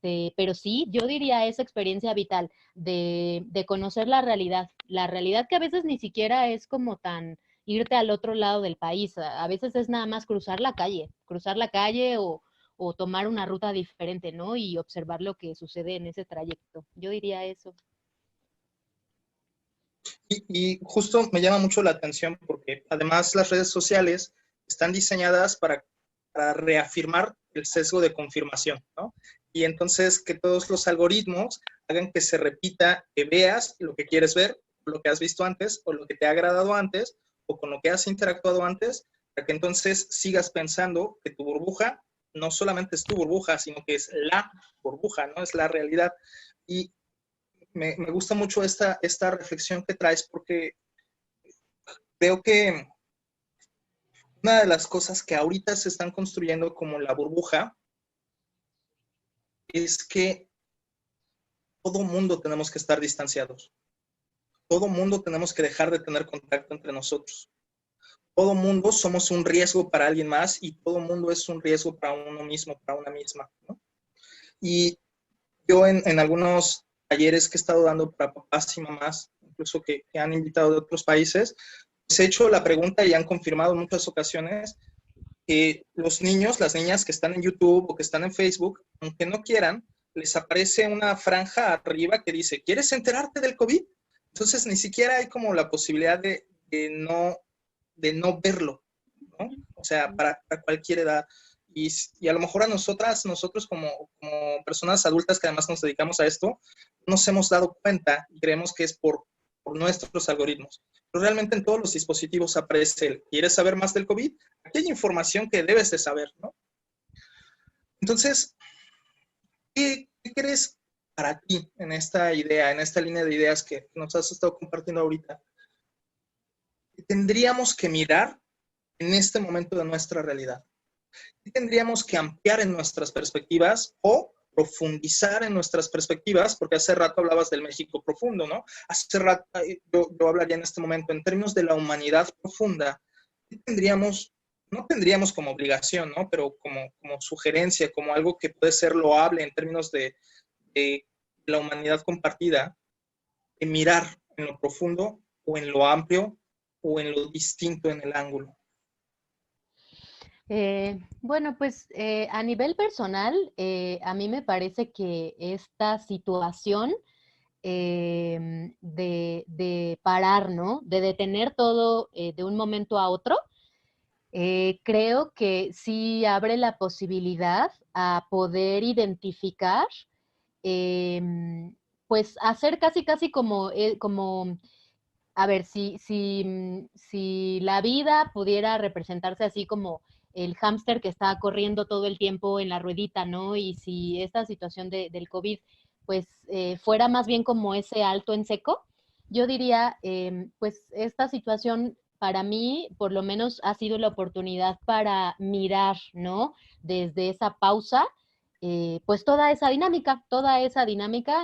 Pero sí, yo diría esa experiencia vital de conocer la realidad que a veces ni siquiera es como tan irte al otro lado del país, a veces es nada más cruzar la calle o tomar una ruta diferente, ¿no? Y observar lo que sucede en ese trayecto. Yo diría eso. Y justo me llama mucho la atención porque además las redes sociales están diseñadas para reafirmar el sesgo de confirmación, ¿no? Y entonces que todos los algoritmos hagan que se repita, que veas lo que quieres ver, lo que has visto antes, o lo que te ha agradado antes, o con lo que has interactuado antes, para que entonces sigas pensando que tu burbuja no solamente es tu burbuja, sino que es la burbuja, ¿no? Es la realidad. Y me gusta mucho esta reflexión que traes porque veo que una de las cosas que ahorita se están construyendo como la burbuja es que todo mundo tenemos que estar distanciados. Todo mundo tenemos que dejar de tener contacto entre nosotros. Todo mundo somos un riesgo para alguien más y todo mundo es un riesgo para uno mismo, para una misma, ¿no? Y yo en algunos talleres que he estado dando para papás y mamás, incluso que han invitado de otros países, pues he hecho la pregunta y han confirmado en muchas ocasiones que los niños, las niñas que están en YouTube o que están en Facebook, aunque no quieran, les aparece una franja arriba que dice, ¿quieres enterarte del COVID? Entonces ni siquiera hay como la posibilidad de no verlo, ¿no? O sea, para cualquier edad. Y a lo mejor a nosotros como personas adultas que además nos dedicamos a esto, nos hemos dado cuenta y creemos que es por nuestros algoritmos. Pero realmente en todos los dispositivos aparece el, ¿quieres saber más del COVID? Aquí hay información que debes de saber, ¿no? Entonces, ¿qué crees para ti en esta idea, en esta línea de ideas que nos has estado compartiendo ahorita? Tendríamos que mirar en este momento de nuestra realidad. ¿Qué tendríamos que ampliar en nuestras perspectivas o profundizar en nuestras perspectivas? Porque hace rato hablabas del México profundo, ¿no? Hace rato yo hablaría en este momento en términos de la humanidad profunda. ¿Qué tendríamos? No tendríamos como obligación, ¿no? Pero como sugerencia, como algo que puede ser loable en términos de la humanidad compartida, de mirar en lo profundo o en lo amplio o en lo distinto en el ángulo. Bueno, pues a nivel personal, a mí me parece que esta situación de parar, ¿no? De detener todo de un momento a otro, creo que sí abre la posibilidad a poder identificar, pues hacer casi como, a ver, si la vida pudiera representarse así como el hámster que está corriendo todo el tiempo en la ruedita, ¿no? Y si esta situación del COVID, pues fuera más bien como ese alto en seco, yo diría, pues esta situación para mí, por lo menos, ha sido la oportunidad para mirar, ¿no? Desde esa pausa pues toda esa dinámica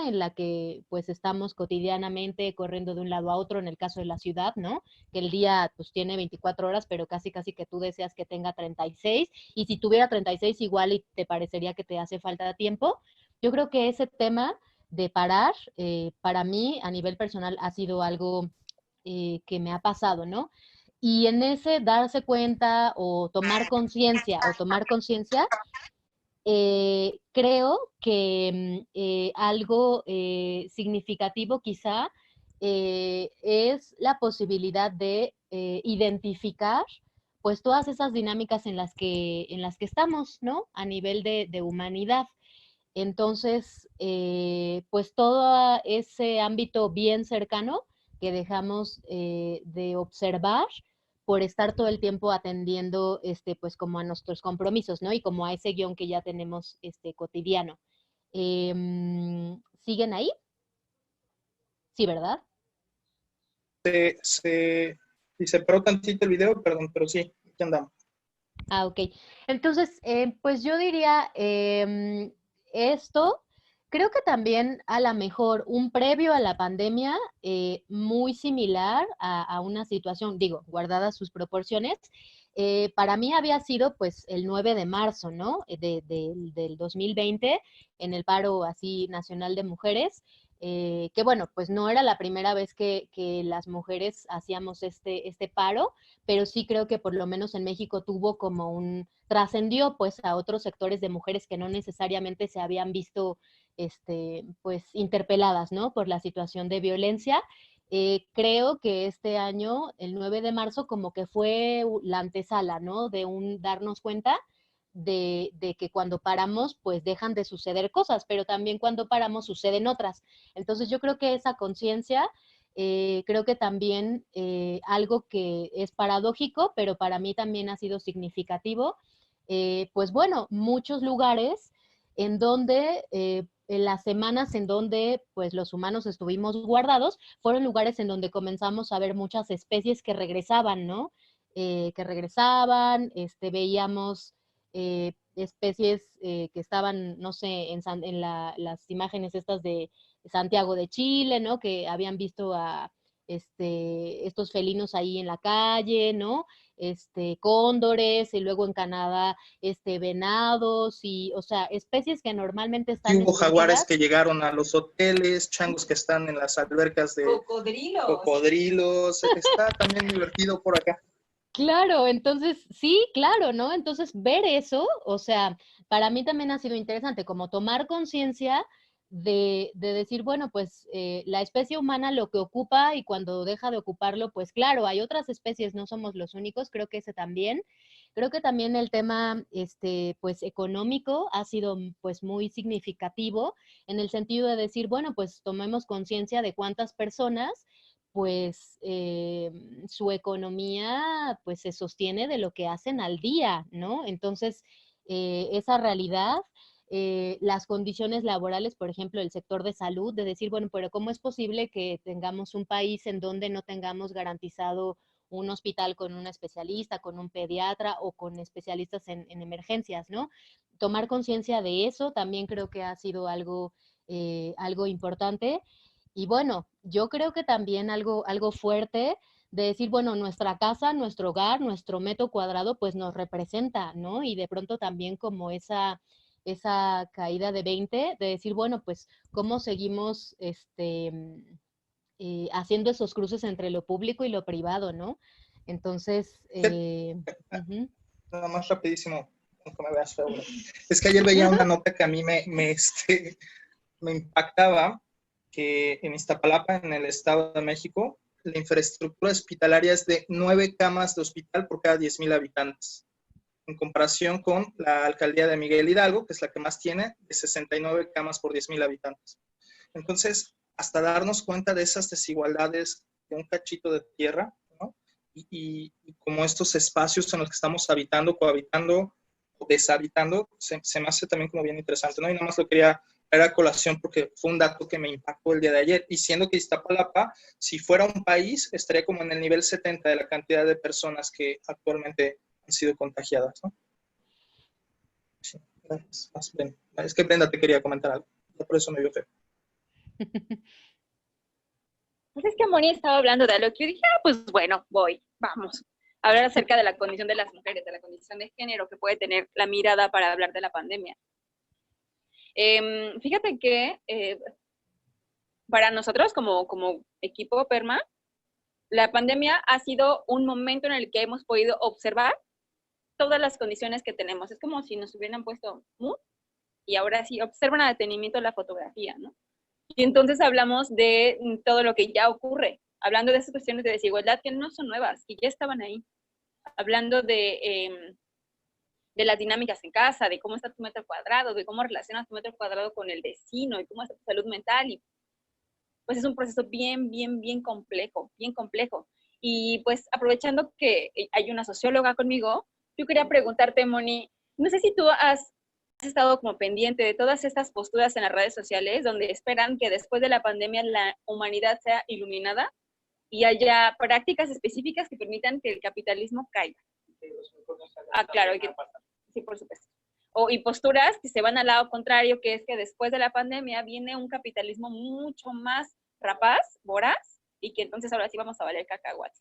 en la que pues estamos cotidianamente corriendo de un lado a otro, en el caso de la ciudad, ¿no? Que el día pues tiene 24 horas, pero casi que tú deseas que tenga 36, y si tuviera 36 igual y te parecería que te hace falta tiempo. Yo creo que ese tema de parar, para mí a nivel personal ha sido algo que me ha pasado, ¿no? Y en ese darse cuenta o tomar conciencia, creo que algo significativo quizá es la posibilidad de identificar pues todas esas dinámicas en las que estamos, ¿no? A nivel de humanidad. Entonces, pues todo ese ámbito bien cercano que dejamos de observar por estar todo el tiempo atendiendo, pues como a nuestros compromisos, ¿no? Y como a ese guión que ya tenemos, cotidiano. ¿Siguen ahí? Sí, ¿verdad? Si se paró tantito el video, perdón, pero sí, aquí andamos. Ah, ok. Entonces, pues yo diría esto, creo que también a lo mejor un previo a la pandemia muy similar a una situación, digo, guardadas sus proporciones, para mí había sido pues el 9 de marzo, ¿no? Del 2020, en el paro así nacional de mujeres, que bueno, pues no era la primera vez que las mujeres hacíamos este paro, pero sí creo que por lo menos en México tuvo como trascendió pues a otros sectores de mujeres que no necesariamente se habían visto pues interpeladas, ¿no? Por la situación de violencia. Creo que este año, el 9 de marzo, como que fue la antesala, ¿no? De darnos cuenta de que cuando paramos, pues dejan de suceder cosas, pero también cuando paramos suceden otras. Entonces yo creo que esa conciencia, creo que también algo que es paradójico, pero para mí también ha sido significativo, pues bueno, muchos lugares en donde en las semanas en donde pues los humanos estuvimos guardados, fueron lugares en donde comenzamos a ver muchas especies que regresaban, ¿no? Que regresaban, veíamos especies que estaban, no sé, en las imágenes estas de Santiago de Chile, ¿no? Que habían visto a estos felinos ahí en la calle, ¿no? Cóndores, y luego en Canadá, venados, y, o sea, especies que normalmente Y están hubo jaguares escondidas. que llegaron a los hoteles, changos que están en las albercas de cocodrilos. Está también divertido por acá. Claro, entonces, sí, claro, ¿no? Entonces, ver eso, o sea, para mí también ha sido interesante, como tomar conciencia de decir, bueno, pues la especie humana lo que ocupa y cuando deja de ocuparlo, pues claro, hay otras especies, no somos los únicos, creo que ese también. Creo que también el tema, pues económico ha sido, pues muy significativo en el sentido de decir, bueno, pues tomemos conciencia de cuántas personas pues su economía pues se sostiene de lo que hacen al día, ¿no? Entonces, esa realidad, las condiciones laborales, por ejemplo, el sector de salud, de decir, bueno, pero ¿cómo es posible que tengamos un país en donde no tengamos garantizado un hospital con un especialista, con un pediatra o con especialistas en emergencias, ¿no? Tomar conciencia de eso también creo que ha sido algo importante. Y bueno, yo creo que también algo fuerte de decir, bueno, nuestra casa, nuestro hogar, nuestro metro cuadrado, pues nos representa, ¿no? Y de pronto también como esa caída de 20, de decir, bueno, pues cómo seguimos haciendo esos cruces entre lo público y lo privado, ¿no? Entonces, Nada más rapidísimo, aunque me veas feo. Es que ayer veía una nota que a mí me impactaba, que en Iztapalapa, en el Estado de México, la infraestructura hospitalaria es de 9 camas de hospital por cada 10,000 habitantes, en comparación con la alcaldía de Miguel Hidalgo, que es la que más tiene, de 69 camas por 10,000 habitantes. Entonces, hasta darnos cuenta de esas desigualdades de un cachito de tierra, ¿no? Y como estos espacios en los que estamos habitando, cohabitando o deshabitando, se me hace también como bien interesante, ¿no? Y nada más lo quería traer a colación porque fue un dato que me impactó el día de ayer. Y siendo que Iztapalapa, si fuera un país, estaría como en el nivel 70 de la cantidad de personas que actualmente han sido contagiadas, ¿no? Sí, gracias. Bien. Es que Brenda te quería comentar algo, por eso me vio feo. Pues es que Moni estaba hablando de algo que yo dije, pues bueno, vamos a hablar acerca de la condición de las mujeres, de la condición de género que puede tener la mirada para hablar de la pandemia. Fíjate que para nosotros como equipo PERMA, la pandemia ha sido un momento en el que hemos podido observar todas las condiciones que tenemos. Es como si nos hubieran puesto y ahora sí observan a detenimiento la fotografía, ¿no? Y entonces hablamos de todo lo que ya ocurre, hablando de esas cuestiones de desigualdad que no son nuevas, que ya estaban ahí, hablando de las dinámicas en casa, de cómo está tu metro cuadrado, de cómo relacionas tu metro cuadrado con el vecino y cómo está tu salud mental. Y pues es un proceso bien complejo, bien complejo. Y pues aprovechando que hay una socióloga conmigo, yo quería preguntarte, Moni, no sé si tú has estado como pendiente de todas estas posturas en las redes sociales donde esperan que después de la pandemia la humanidad sea iluminada y haya prácticas específicas que permitan que el capitalismo caiga. Claro, sí, por supuesto. y posturas que se van al lado contrario, que es que después de la pandemia viene un capitalismo mucho más rapaz, voraz, y que entonces ahora sí vamos a valer cacahuate.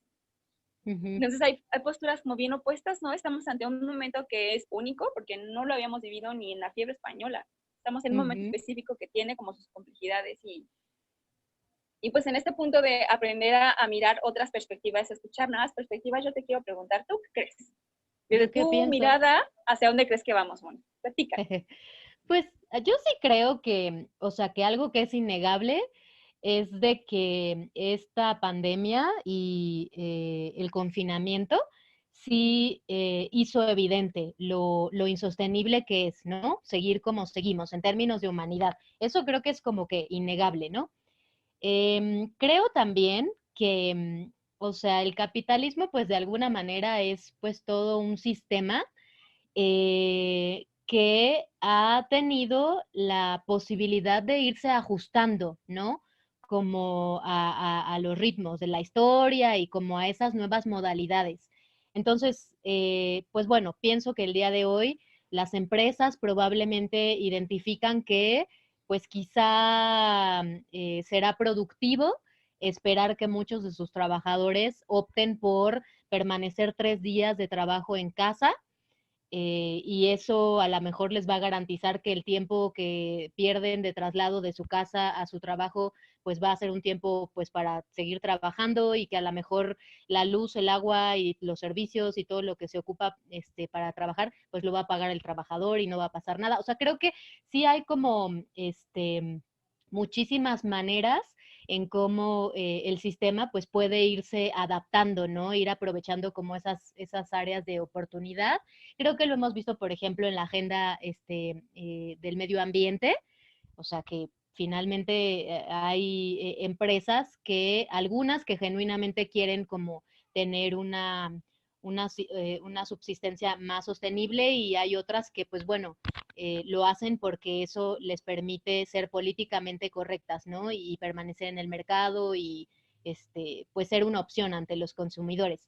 Entonces hay posturas como bien opuestas, ¿no? Estamos ante un momento que es único, porque no lo habíamos vivido ni en la fiebre española. Estamos en un momento específico que tiene como sus complejidades y pues en este punto de aprender a mirar otras perspectivas, escuchar nuevas perspectivas, yo te quiero preguntar, ¿tú qué crees? Desde tu mirada, ¿hacia dónde crees que vamos, Moni? Platica. Pues yo sí creo que, o sea, que algo que es innegable es de que esta pandemia y el confinamiento sí hizo evidente lo insostenible que es, ¿no? Seguir como seguimos en términos de humanidad. Eso creo que es como que innegable, ¿no? Creo también que, o sea, el capitalismo, pues de alguna manera es pues todo un sistema que ha tenido la posibilidad de irse ajustando, ¿no? Como a los ritmos de la historia y como a esas nuevas modalidades. Entonces, pues bueno, pienso que el día de hoy las empresas probablemente identifican que pues quizá será productivo esperar que muchos de sus trabajadores opten por permanecer 3 días de trabajo en casa y eso a lo mejor les va a garantizar que el tiempo que pierden de traslado de su casa a su trabajo, pues va a ser un tiempo pues para seguir trabajando y que a lo mejor la luz, el agua y los servicios y todo lo que se ocupa para trabajar, pues lo va a pagar el trabajador y no va a pasar nada. O sea, creo que sí hay como muchísimas maneras en cómo el sistema pues puede irse adaptando, ¿no? Ir aprovechando como esas áreas de oportunidad. Creo que lo hemos visto, por ejemplo, en la agenda del medio ambiente, o sea que finalmente hay empresas que, algunas que genuinamente quieren como tener una subsistencia más sostenible y hay otras que, pues bueno, lo hacen porque eso les permite ser políticamente correctas, ¿no? Y permanecer en el mercado y pues ser una opción ante los consumidores.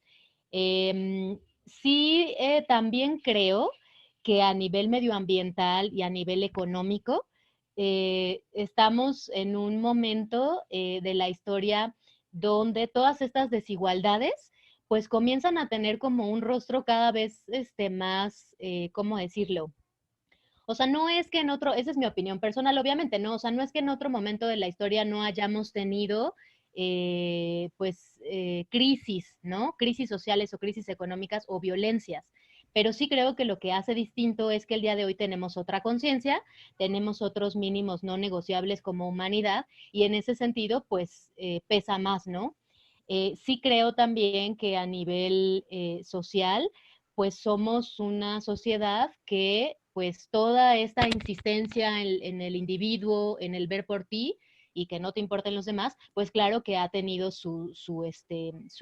Sí, también creo que a nivel medioambiental y a nivel económico, estamos en un momento de la historia donde todas estas desigualdades pues comienzan a tener como un rostro cada vez más, ¿cómo decirlo? O sea, no es que en otro, esa es mi opinión personal, obviamente, ¿no? O sea, no es que en otro momento de la historia no hayamos tenido, crisis, ¿no? Crisis sociales o crisis económicas o violencias. Pero sí creo que lo que hace distinto es que el día de hoy tenemos otra conciencia, tenemos otros mínimos no negociables como humanidad y en ese sentido, pues, pesa más, ¿no? Sí creo también que a nivel social, pues somos una sociedad que pues toda esta insistencia en el individuo, en el ver por ti y que no te importen los demás, pues claro que ha tenido su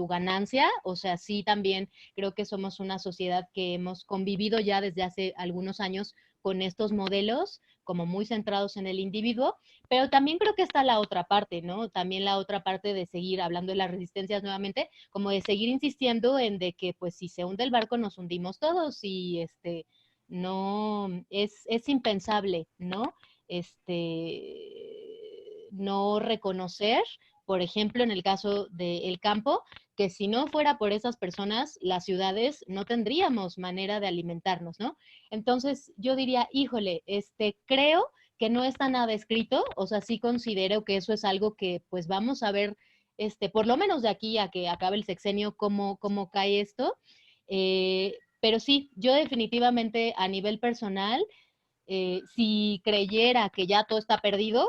ganancia. O sea, sí también creo que somos una sociedad que hemos convivido ya desde hace algunos años con estos modelos como muy centrados en el individuo, pero también creo que está la otra parte, ¿no? También la otra parte de seguir hablando de las resistencias nuevamente, como de seguir insistiendo en de que pues si se hunde el barco nos hundimos todos y no, es impensable, ¿no? No reconocer, por ejemplo, en el caso del campo, que si no fuera por esas personas, las ciudades no tendríamos manera de alimentarnos, ¿no? Entonces, yo diría, híjole, creo que no está nada escrito, o sea, sí considero que eso es algo que pues vamos a ver, por lo menos de aquí a que acabe el sexenio, cómo cae esto. Pero sí, yo definitivamente a nivel personal, si creyera que ya todo está perdido,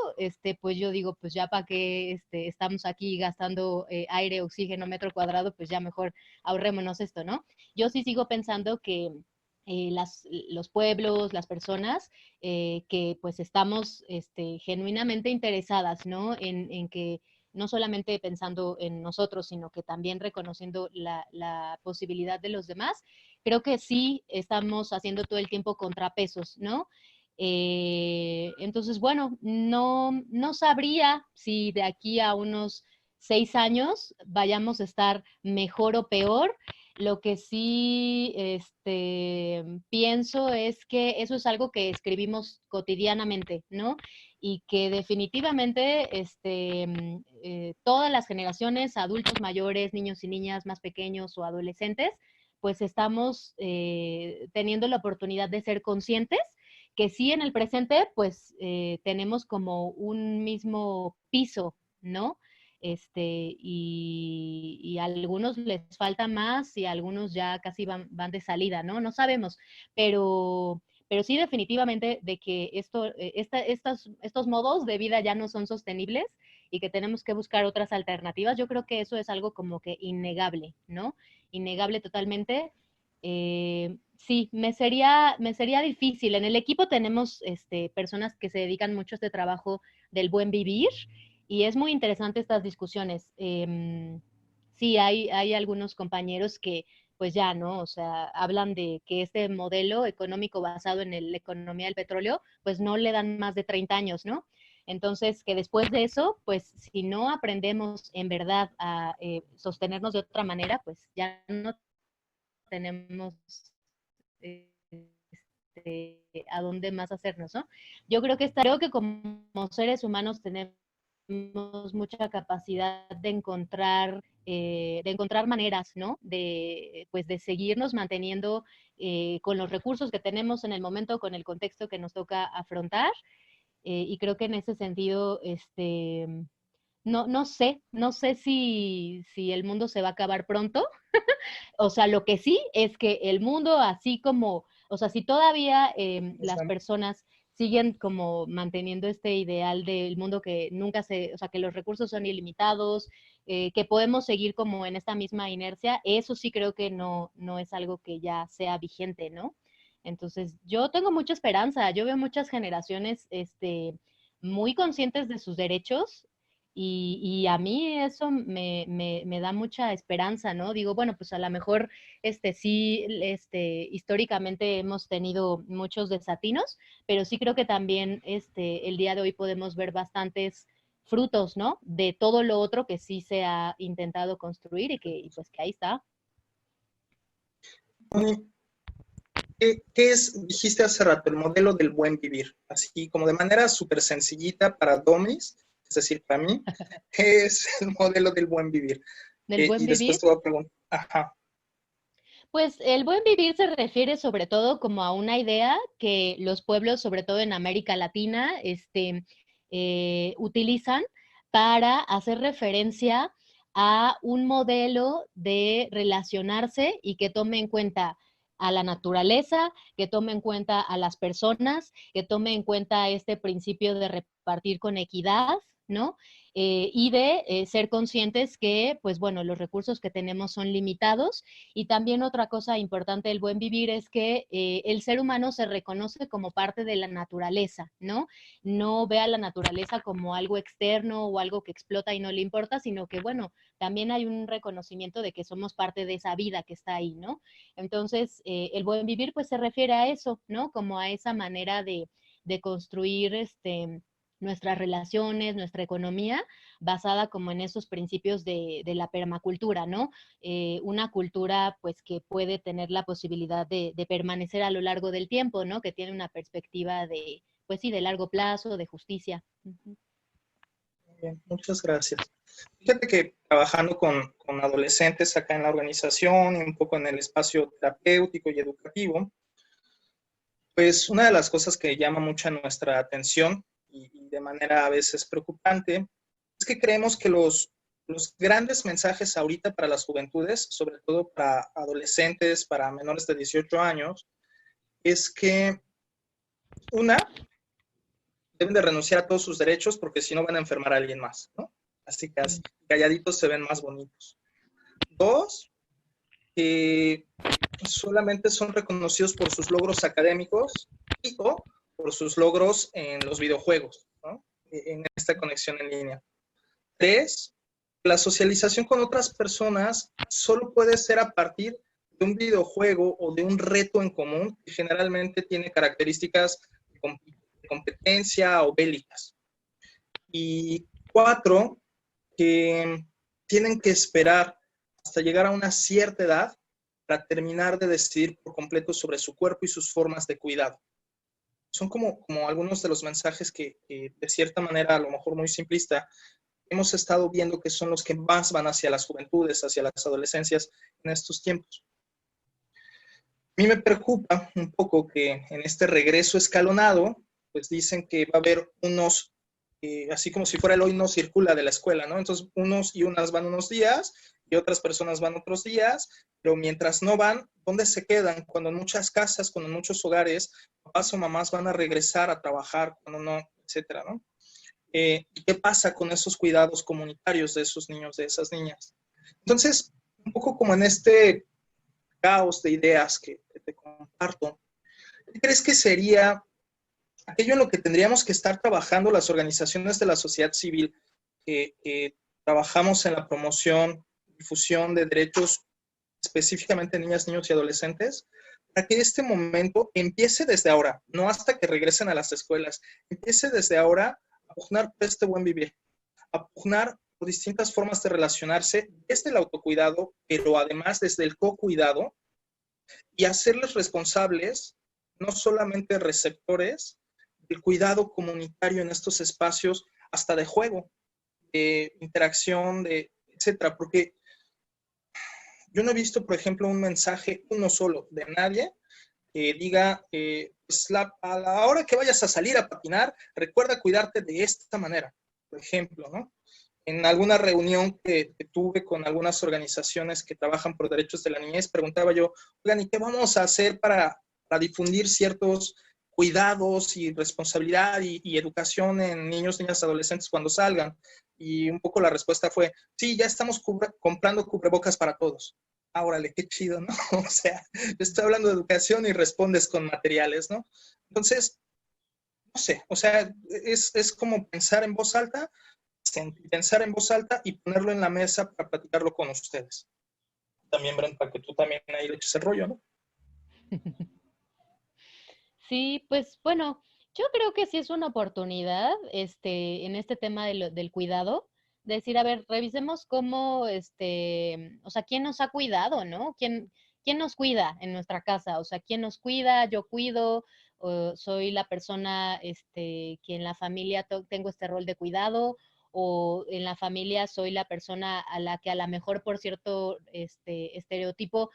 pues yo digo, pues ya para qué estamos aquí gastando aire, oxígeno, metro cuadrado, pues ya mejor ahorrémonos esto, ¿no? Yo sí sigo pensando que los pueblos, las personas, que pues estamos genuinamente interesadas, ¿no? En que no solamente pensando en nosotros, sino que también reconociendo la posibilidad de los demás, creo que sí estamos haciendo todo el tiempo contrapesos, ¿no? Entonces, bueno, no sabría si de aquí a unos 6 años vayamos a estar mejor o peor. Lo que sí pienso es que eso es algo que escribimos cotidianamente, ¿no? Y que definitivamente todas las generaciones, adultos mayores, niños y niñas más pequeños o adolescentes, pues estamos teniendo la oportunidad de ser conscientes que sí en el presente, pues tenemos como un mismo piso, ¿no? Y a algunos les falta más y a algunos ya casi van de salida, ¿no? No sabemos, pero sí definitivamente de que estos modos de vida ya no son sostenibles y que tenemos que buscar otras alternativas. Yo creo que eso es algo como que innegable, ¿no? Innegable totalmente. Sí, me sería difícil. En el equipo tenemos personas que se dedican mucho a este trabajo del buen vivir y es muy interesante estas discusiones. Sí, hay algunos compañeros que pues ya, ¿no? O sea, hablan de que este modelo económico basado en la economía del petróleo, pues no le dan más de 30 años, ¿no? Entonces, que después de eso, pues si no aprendemos en verdad a sostenernos de otra manera, pues ya no tenemos a dónde más hacernos, ¿no? Yo creo que como seres humanos tenemos mucha capacidad de encontrar maneras, ¿no? Pues de seguirnos manteniendo con los recursos que tenemos en el momento, con el contexto que nos toca afrontar. Y creo que en ese sentido, no sé si el mundo se va a acabar pronto. O sea, lo que sí es que el mundo, así como, o sea, si todavía las personas siguen como manteniendo este ideal del mundo que nunca o sea, que los recursos son ilimitados, que podemos seguir como en esta misma inercia, eso sí creo que no es algo que ya sea vigente, ¿no? Entonces, yo tengo mucha esperanza, yo veo muchas generaciones muy conscientes de sus derechos y a mí eso me da mucha esperanza, ¿no? Digo, bueno, pues a lo mejor sí, históricamente hemos tenido muchos desatinos, pero sí creo que también el día de hoy podemos ver bastantes frutos, ¿no? De todo lo otro que sí se ha intentado construir y pues que ahí está. ¿Qué es, dijiste hace rato, el modelo del buen vivir? Así como de manera súper sencillita para Domis, es decir, para mí, ¿qué es el modelo del buen vivir? ¿Del buen Y vivir? después te voy a preguntar, ajá. Pues el buen vivir se refiere sobre todo como a una idea que los pueblos, sobre todo en América Latina, utilizan para hacer referencia a un modelo de relacionarse y que tome en cuenta a la naturaleza, que tome en cuenta a las personas, que tome en cuenta este principio de repartir con equidad, ¿no? Y de ser conscientes que, pues bueno, los recursos que tenemos son limitados y también otra cosa importante del buen vivir es que el ser humano se reconoce como parte de la naturaleza, ¿no? No ve a la naturaleza como algo externo o algo que explota y no le importa, sino que, bueno, también hay un reconocimiento de que somos parte de esa vida que está ahí, ¿no? Entonces, el buen vivir pues se refiere a eso, ¿no? Como a esa manera de construir nuestras relaciones, nuestra economía, basada como en esos principios de la permacultura, ¿no? Una cultura pues que puede tener la posibilidad de permanecer a lo largo del tiempo, ¿no? Que tiene una perspectiva pues sí, de largo plazo, de justicia. Uh-huh. Bien, muchas gracias. Fíjate que trabajando con adolescentes acá en la organización y un poco en el espacio terapéutico y educativo, pues una de las cosas que llama mucha nuestra atención y de manera a veces preocupante es que creemos que los grandes mensajes ahorita para las juventudes, sobre todo para adolescentes, para menores de 18 años, es que deben de renunciar a todos sus derechos porque si no van a enfermar a alguien más, ¿no? Así que así, calladitos se ven más bonitos. 2, que solamente son reconocidos por sus logros académicos y o por sus logros en los videojuegos, ¿no? En esta conexión en línea. 3, la socialización con otras personas solo puede ser a partir de un videojuego o de un reto en común que generalmente tiene características de competencia o bélicas. Y 4, que tienen que esperar hasta llegar a una cierta edad para terminar de decidir por completo sobre su cuerpo y sus formas de cuidado. Son como algunos de los mensajes que de cierta manera, a lo mejor muy simplista, hemos estado viendo que son los que más van hacia las juventudes, hacia las adolescencias en estos tiempos. A mí me preocupa un poco que en este regreso escalonado, pues dicen que va a haber unos, así como si fuera el hoy no circula de la escuela, ¿no? Entonces unos y unas van unos días y otras personas van otros días, pero mientras no van, ¿dónde se quedan? Cuando en muchas casas, cuando en muchos hogares, papás o mamás van a regresar a trabajar, cuando no, etcétera, ¿no? ¿Qué pasa con esos cuidados comunitarios de esos niños, de esas niñas? Entonces, un poco como en este caos de ideas que te comparto, ¿qué crees que sería aquello en lo que tendríamos que estar trabajando las organizaciones de la sociedad civil que trabajamos en la promoción, difusión de derechos específicamente de niñas, niños y adolescentes, para que este momento empiece desde ahora, no hasta que regresen a las escuelas, empiece desde ahora a pugnar por este buen vivir, a pugnar por distintas formas de relacionarse desde el autocuidado, pero además desde el co-cuidado, y hacerles responsables, no solamente receptores, del cuidado comunitario en estos espacios, hasta de juego, de interacción, de etcétera, porque yo no he visto, por ejemplo, un mensaje, uno solo, de nadie, que diga, pues a la hora que vayas a salir a patinar, recuerda cuidarte de esta manera, por ejemplo, ¿no? En alguna reunión que tuve con algunas organizaciones que trabajan por derechos de la niñez, preguntaba yo, oigan, ¿y qué vamos a hacer para difundir ciertos cuidados y responsabilidad y educación en niños, niñas, adolescentes cuando salgan? Y un poco la respuesta fue, sí, ya estamos comprando cubrebocas para todos. Ah, órale, qué chido, ¿no? O sea, estoy hablando de educación y respondes con materiales, ¿no? Entonces, no sé, o sea, es como pensar en voz alta y ponerlo en la mesa para platicarlo con ustedes. También, Brent, para que tú también ahí le eches el rollo, ¿no? Sí, pues bueno, yo creo que sí es una oportunidad, en este tema del cuidado, de decir, a ver, revisemos cómo, o sea, quién nos ha cuidado, ¿no? ¿Quién nos cuida en nuestra casa? O sea, ¿quién nos cuida? Yo cuido, o soy la persona, que en la familia tengo este rol de cuidado, o en la familia soy la persona a la que a lo mejor por cierto, estereotipo,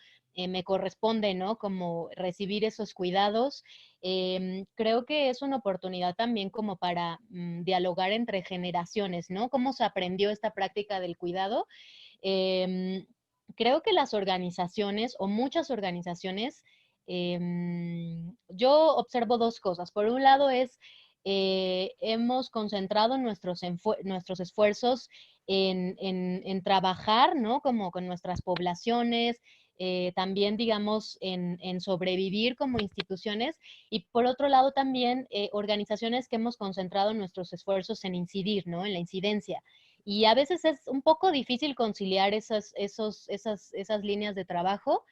me corresponde, ¿no? Como recibir esos cuidados. Creo que es una oportunidad también como para dialogar entre generaciones, ¿no? ¿Cómo se aprendió esta práctica del cuidado? Em, Creo que las organizaciones o muchas organizaciones, yo observo dos cosas. Por un lado es, hemos concentrado nuestros esfuerzos en trabajar, ¿no? Como con nuestras poblaciones, también, digamos, en sobrevivir como instituciones y por otro lado también organizaciones que hemos concentrado nuestros esfuerzos en incidir, ¿no? En la incidencia. Y a veces es un poco difícil conciliar esas líneas de trabajo.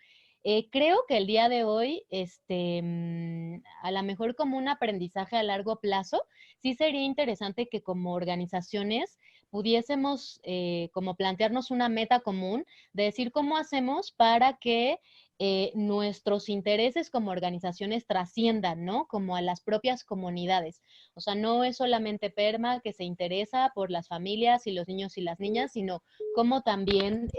Creo que el día de hoy, a lo mejor como un aprendizaje a largo plazo, sí sería interesante que como organizaciones pudiésemos como plantearnos una meta común de decir cómo hacemos para que nuestros intereses como organizaciones trasciendan, ¿no? Como a las propias comunidades. O sea, no es solamente PERMA que se interesa por las familias y los niños y las niñas, sino cómo también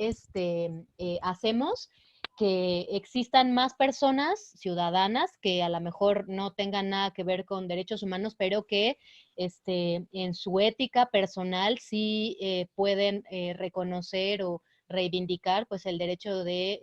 hacemos que existan más personas ciudadanas que a lo mejor no tengan nada que ver con derechos humanos, pero que en su ética personal sí pueden reconocer o reivindicar pues el derecho de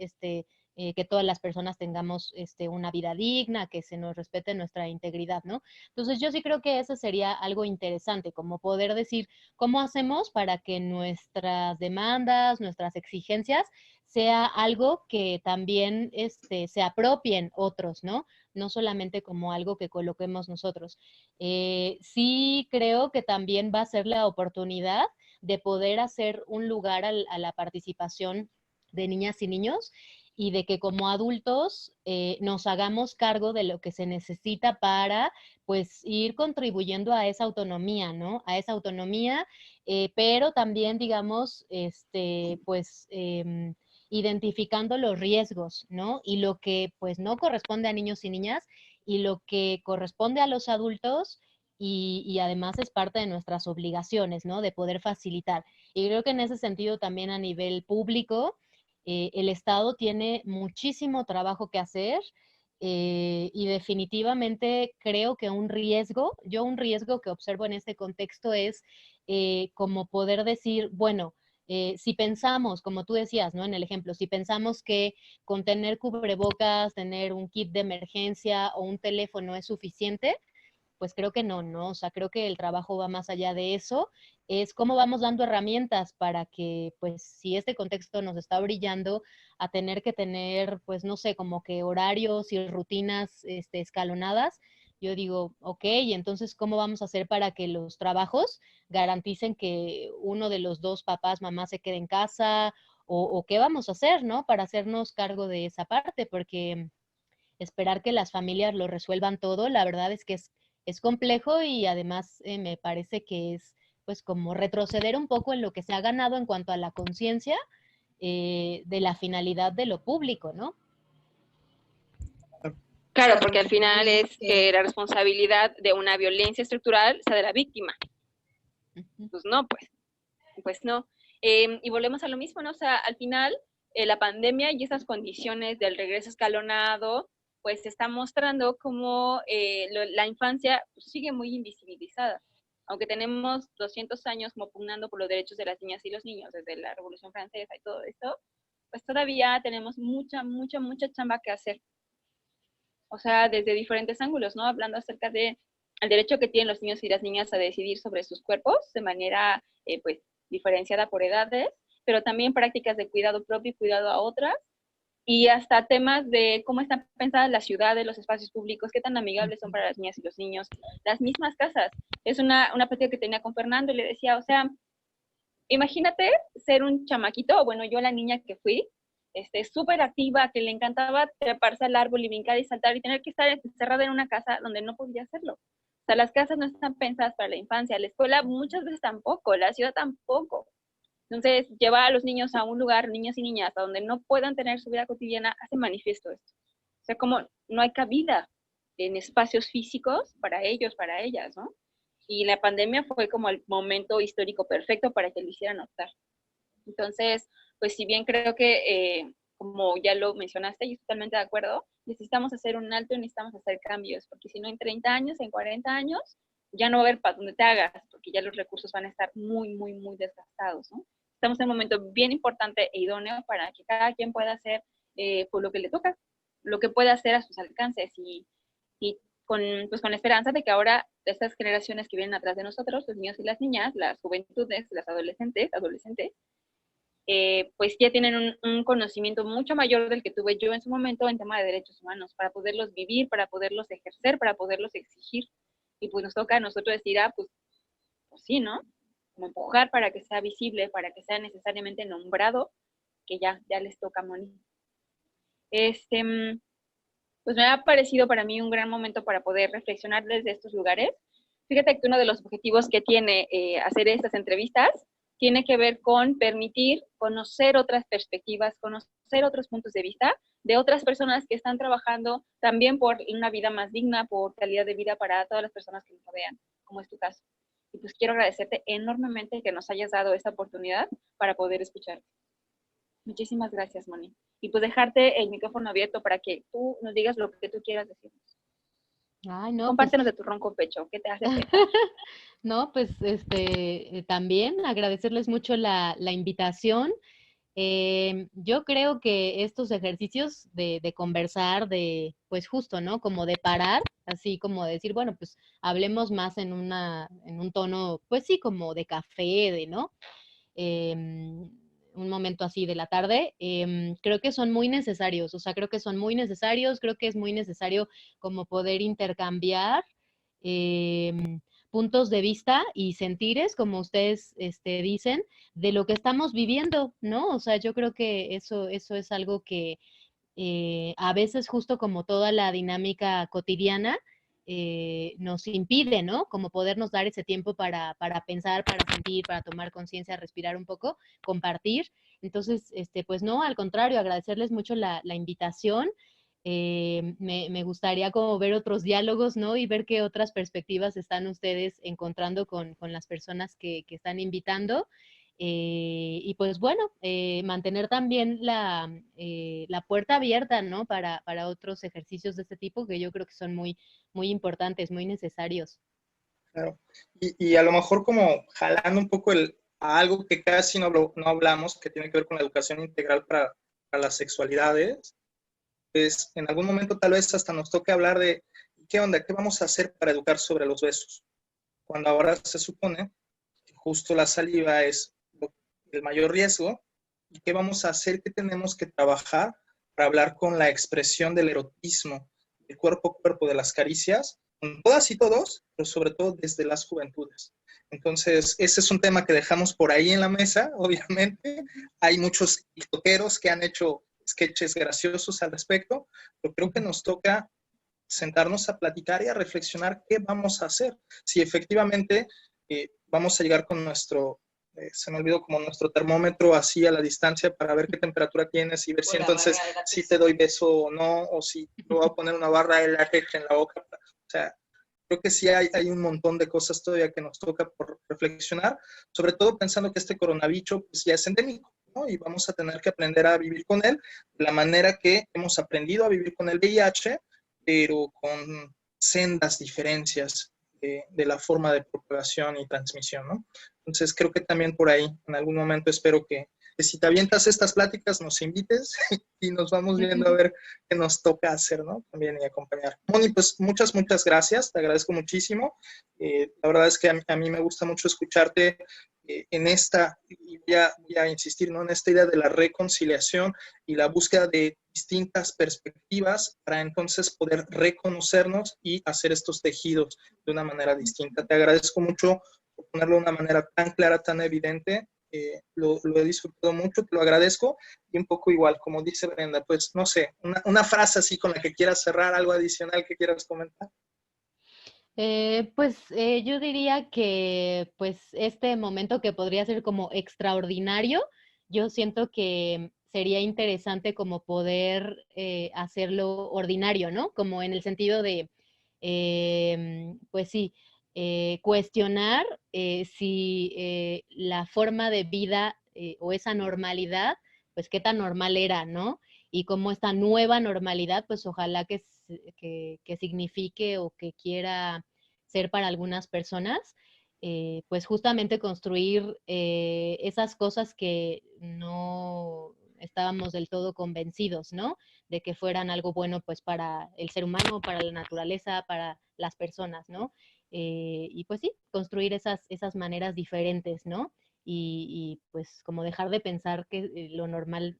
que todas las personas tengamos una vida digna, que se nos respete nuestra integridad, ¿no? Entonces yo sí creo que eso sería algo interesante, como poder decir cómo hacemos para que nuestras demandas, nuestras exigencias, sea algo que también se apropien otros, ¿no? No solamente como algo que coloquemos nosotros. Sí creo que también va a ser la oportunidad de poder hacer un lugar a la participación de niñas y niños y de que como adultos nos hagamos cargo de lo que se necesita para pues ir contribuyendo a esa autonomía, ¿no? A esa autonomía, pero también digamos, pues identificando los riesgos, ¿no? Y lo que pues no corresponde a niños y niñas y lo que corresponde a los adultos y además es parte de nuestras obligaciones, ¿no? De poder facilitar. Y creo que en ese sentido también a nivel público, el Estado tiene muchísimo trabajo que hacer y definitivamente creo que un riesgo que observo en este contexto es como poder decir, bueno, si pensamos, como tú decías, ¿no? En el ejemplo, si pensamos que con tener cubrebocas, tener un kit de emergencia o un teléfono es suficiente, pues creo que no, ¿no? O sea, creo que el trabajo va más allá de eso, es cómo vamos dando herramientas para que, pues, si este contexto nos está brillando a tener que tener, pues, no sé, como que horarios y rutinas escalonadas, yo digo, ok, entonces, ¿cómo vamos a hacer para que los trabajos garanticen que uno de los dos papás, mamá se quede en casa? O qué vamos a hacer, ¿no? Para hacernos cargo de esa parte, porque esperar que las familias lo resuelvan todo, la verdad es que es complejo y además me parece que es pues como retroceder un poco en lo que se ha ganado en cuanto a la conciencia de la finalidad de lo público, ¿no? Claro, porque al final es que la responsabilidad de una violencia estructural sea de la víctima. Pues no, pues no. Y volvemos a lo mismo, ¿no? O sea, al final la pandemia y esas condiciones del regreso escalonado, pues está mostrando cómo la infancia pues, sigue muy invisibilizada. Aunque tenemos 200 años como pugnando por los derechos de las niñas y los niños, desde la Revolución Francesa y todo esto, pues todavía tenemos mucha chamba que hacer. O sea, desde diferentes ángulos, ¿no? Hablando acerca de el derecho que tienen los niños y las niñas a decidir sobre sus cuerpos de manera, pues, diferenciada por edades, pero también prácticas de cuidado propio y cuidado a otras, y hasta temas de cómo están pensadas las ciudades, los espacios públicos, qué tan amigables son para las niñas y los niños, las mismas casas. Es una plática que tenía con Fernando y le decía, o sea, imagínate ser un chamaquito, o bueno, yo la niña que fui, súper activa, que le encantaba treparse al árbol y brincar y saltar y tener que estar encerrada en una casa donde no podía hacerlo. O sea, las casas no están pensadas para la infancia, la escuela muchas veces tampoco, la ciudad tampoco. Entonces, llevar a los niños a un lugar, niños y niñas, a donde no puedan tener su vida cotidiana, hace manifiesto esto. O sea, como no hay cabida en espacios físicos para ellos, para ellas, ¿no? Y la pandemia fue como el momento histórico perfecto para que lo hicieran notar. Entonces, pues si bien creo que, como ya lo mencionaste, y estoy totalmente de acuerdo, necesitamos hacer un alto y necesitamos hacer cambios, porque si no en 30 años, en 40 años, ya no va a haber para dónde te hagas, porque ya los recursos van a estar muy desgastados, ¿no? Estamos en un momento bien importante e idóneo para que cada quien pueda hacer pues lo que le toca, lo que pueda hacer a sus alcances y con la esperanza de que ahora estas generaciones que vienen atrás de nosotros, los niños y las niñas, las juventudes, las adolescentes, pues ya tienen un conocimiento mucho mayor del que tuve yo en su momento en tema de derechos humanos, para poderlos vivir, para poderlos ejercer, para poderlos exigir. Y pues nos toca a nosotros decir, pues sí, ¿no? Como empujar para que sea visible, para que sea necesariamente nombrado, que ya les toca, Moni. Pues me ha parecido para mí un gran momento para poder reflexionar desde estos lugares. Fíjate que uno de los objetivos que tiene hacer estas entrevistas tiene que ver con permitir conocer otras perspectivas, conocer otros puntos de vista de otras personas que están trabajando también por una vida más digna, por calidad de vida para todas las personas que nos rodean, como es tu caso. Y pues quiero agradecerte enormemente que nos hayas dado esta oportunidad para poder escucharte. Muchísimas gracias, Moni. Y pues dejarte el micrófono abierto para que tú nos digas lo que tú quieras decirnos. Ay, no, compártenos pues, de tu ronco pecho, ¿qué te hace? no, pues también agradecerles mucho la invitación. Yo creo que estos ejercicios de conversar, pues justo, ¿no? Como de parar, así como decir, bueno, pues hablemos más en un tono, pues sí, como de café, ¿no? Un momento así de la tarde, creo que son muy necesarios, o sea, creo que son muy necesarios, creo que es muy necesario como poder intercambiar puntos de vista y sentires, como ustedes dicen, de lo que estamos viviendo, ¿no? O sea, yo creo que eso es algo que a veces justo como toda la dinámica cotidiana, nos impide, ¿no? Como podernos dar ese tiempo para pensar, para sentir, para tomar conciencia, respirar un poco, compartir. Entonces, pues no, al contrario, agradecerles mucho la invitación. Me gustaría como ver otros diálogos, ¿no? Y ver qué otras perspectivas están ustedes encontrando con las personas que están invitando. Y pues bueno, mantener también la puerta abierta, ¿no? Para otros ejercicios de este tipo que yo creo que son muy, muy importantes, muy necesarios. Claro. Y a lo mejor como jalando un poco a algo que casi no hablamos, que tiene que ver con la educación integral para las sexualidades, pues en algún momento tal vez hasta nos toque hablar de qué onda, qué vamos a hacer para educar sobre los besos, cuando ahora se supone que justo la saliva es el mayor riesgo y qué vamos a hacer, qué tenemos que trabajar para hablar con la expresión del erotismo, del cuerpo a cuerpo, de las caricias, con todas y todos, pero sobre todo desde las juventudes. Entonces, ese es un tema que dejamos por ahí en la mesa, obviamente. Hay muchos tiktokeros que han hecho sketches graciosos al respecto, pero creo que nos toca sentarnos a platicar y a reflexionar qué vamos a hacer. Si efectivamente vamos a llegar con se me olvidó, como nuestro termómetro así a la distancia para ver qué temperatura tienes y ver si entonces si te doy beso o no, o si te voy a poner una barra de látex en la boca. O sea, creo que sí hay un montón de cosas todavía que nos toca por reflexionar, sobre todo pensando que este coronavirus pues, ya es endémico, ¿no? Y vamos a tener que aprender a vivir con él de la manera que hemos aprendido a vivir con el VIH, pero con sendas diferencias de la forma de propagación y transmisión, ¿no? Entonces creo que también por ahí, en algún momento espero que si te avientas estas pláticas, nos invites y nos vamos viendo a ver qué nos toca hacer, ¿no? También y acompañar. Moni, pues muchas gracias, te agradezco muchísimo. La verdad es que a mí me gusta mucho escucharte en esta, y voy a insistir, ¿no? En esta idea de la reconciliación y la búsqueda de distintas perspectivas para entonces poder reconocernos y hacer estos tejidos de una manera distinta. Te agradezco mucho por ponerlo de una manera tan clara, tan evidente. Lo he disfrutado mucho, te lo agradezco. Y un poco igual, como dice Brenda, pues no sé, una frase así con la que quieras cerrar, algo adicional que quieras comentar. Yo diría que pues este momento que podría ser como extraordinario, yo siento que sería interesante como poder hacerlo ordinario, ¿no? Como en el sentido de, pues sí, cuestionar si la forma de vida o esa normalidad, pues qué tan normal era, ¿no? Y cómo esta nueva normalidad, pues ojalá que signifique o que quiera ser para algunas personas, pues justamente construir esas cosas que no estábamos del todo convencidos, ¿no? De que fueran algo bueno pues para el ser humano, para la naturaleza, para las personas, ¿no? Y pues sí, construir esas maneras diferentes, ¿no? Y pues como dejar de pensar que lo normal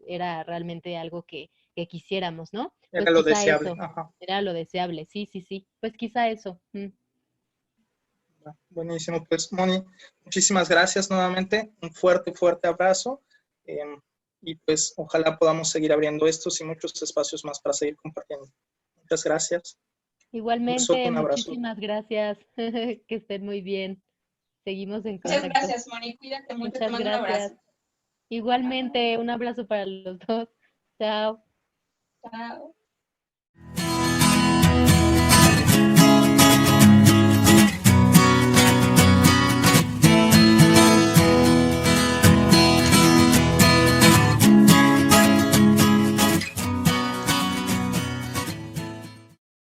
era realmente algo que quisiéramos, ¿no? Pues Era lo quizá deseable. eso, Ajá. era lo deseable, sí, sí, sí, pues quizá eso. Buenísimo, pues Moni, muchísimas gracias nuevamente, un fuerte abrazo y pues ojalá podamos seguir abriendo estos y muchos espacios más para seguir compartiendo. Muchas gracias. Igualmente, Un abrazo. muchísimas gracias, que estén muy bien, seguimos en Muchas contacto. gracias, Moni, cuídate mucho, te Muchas mando un gracias. abrazo. Igualmente, un abrazo para los dos. Chao. Chao.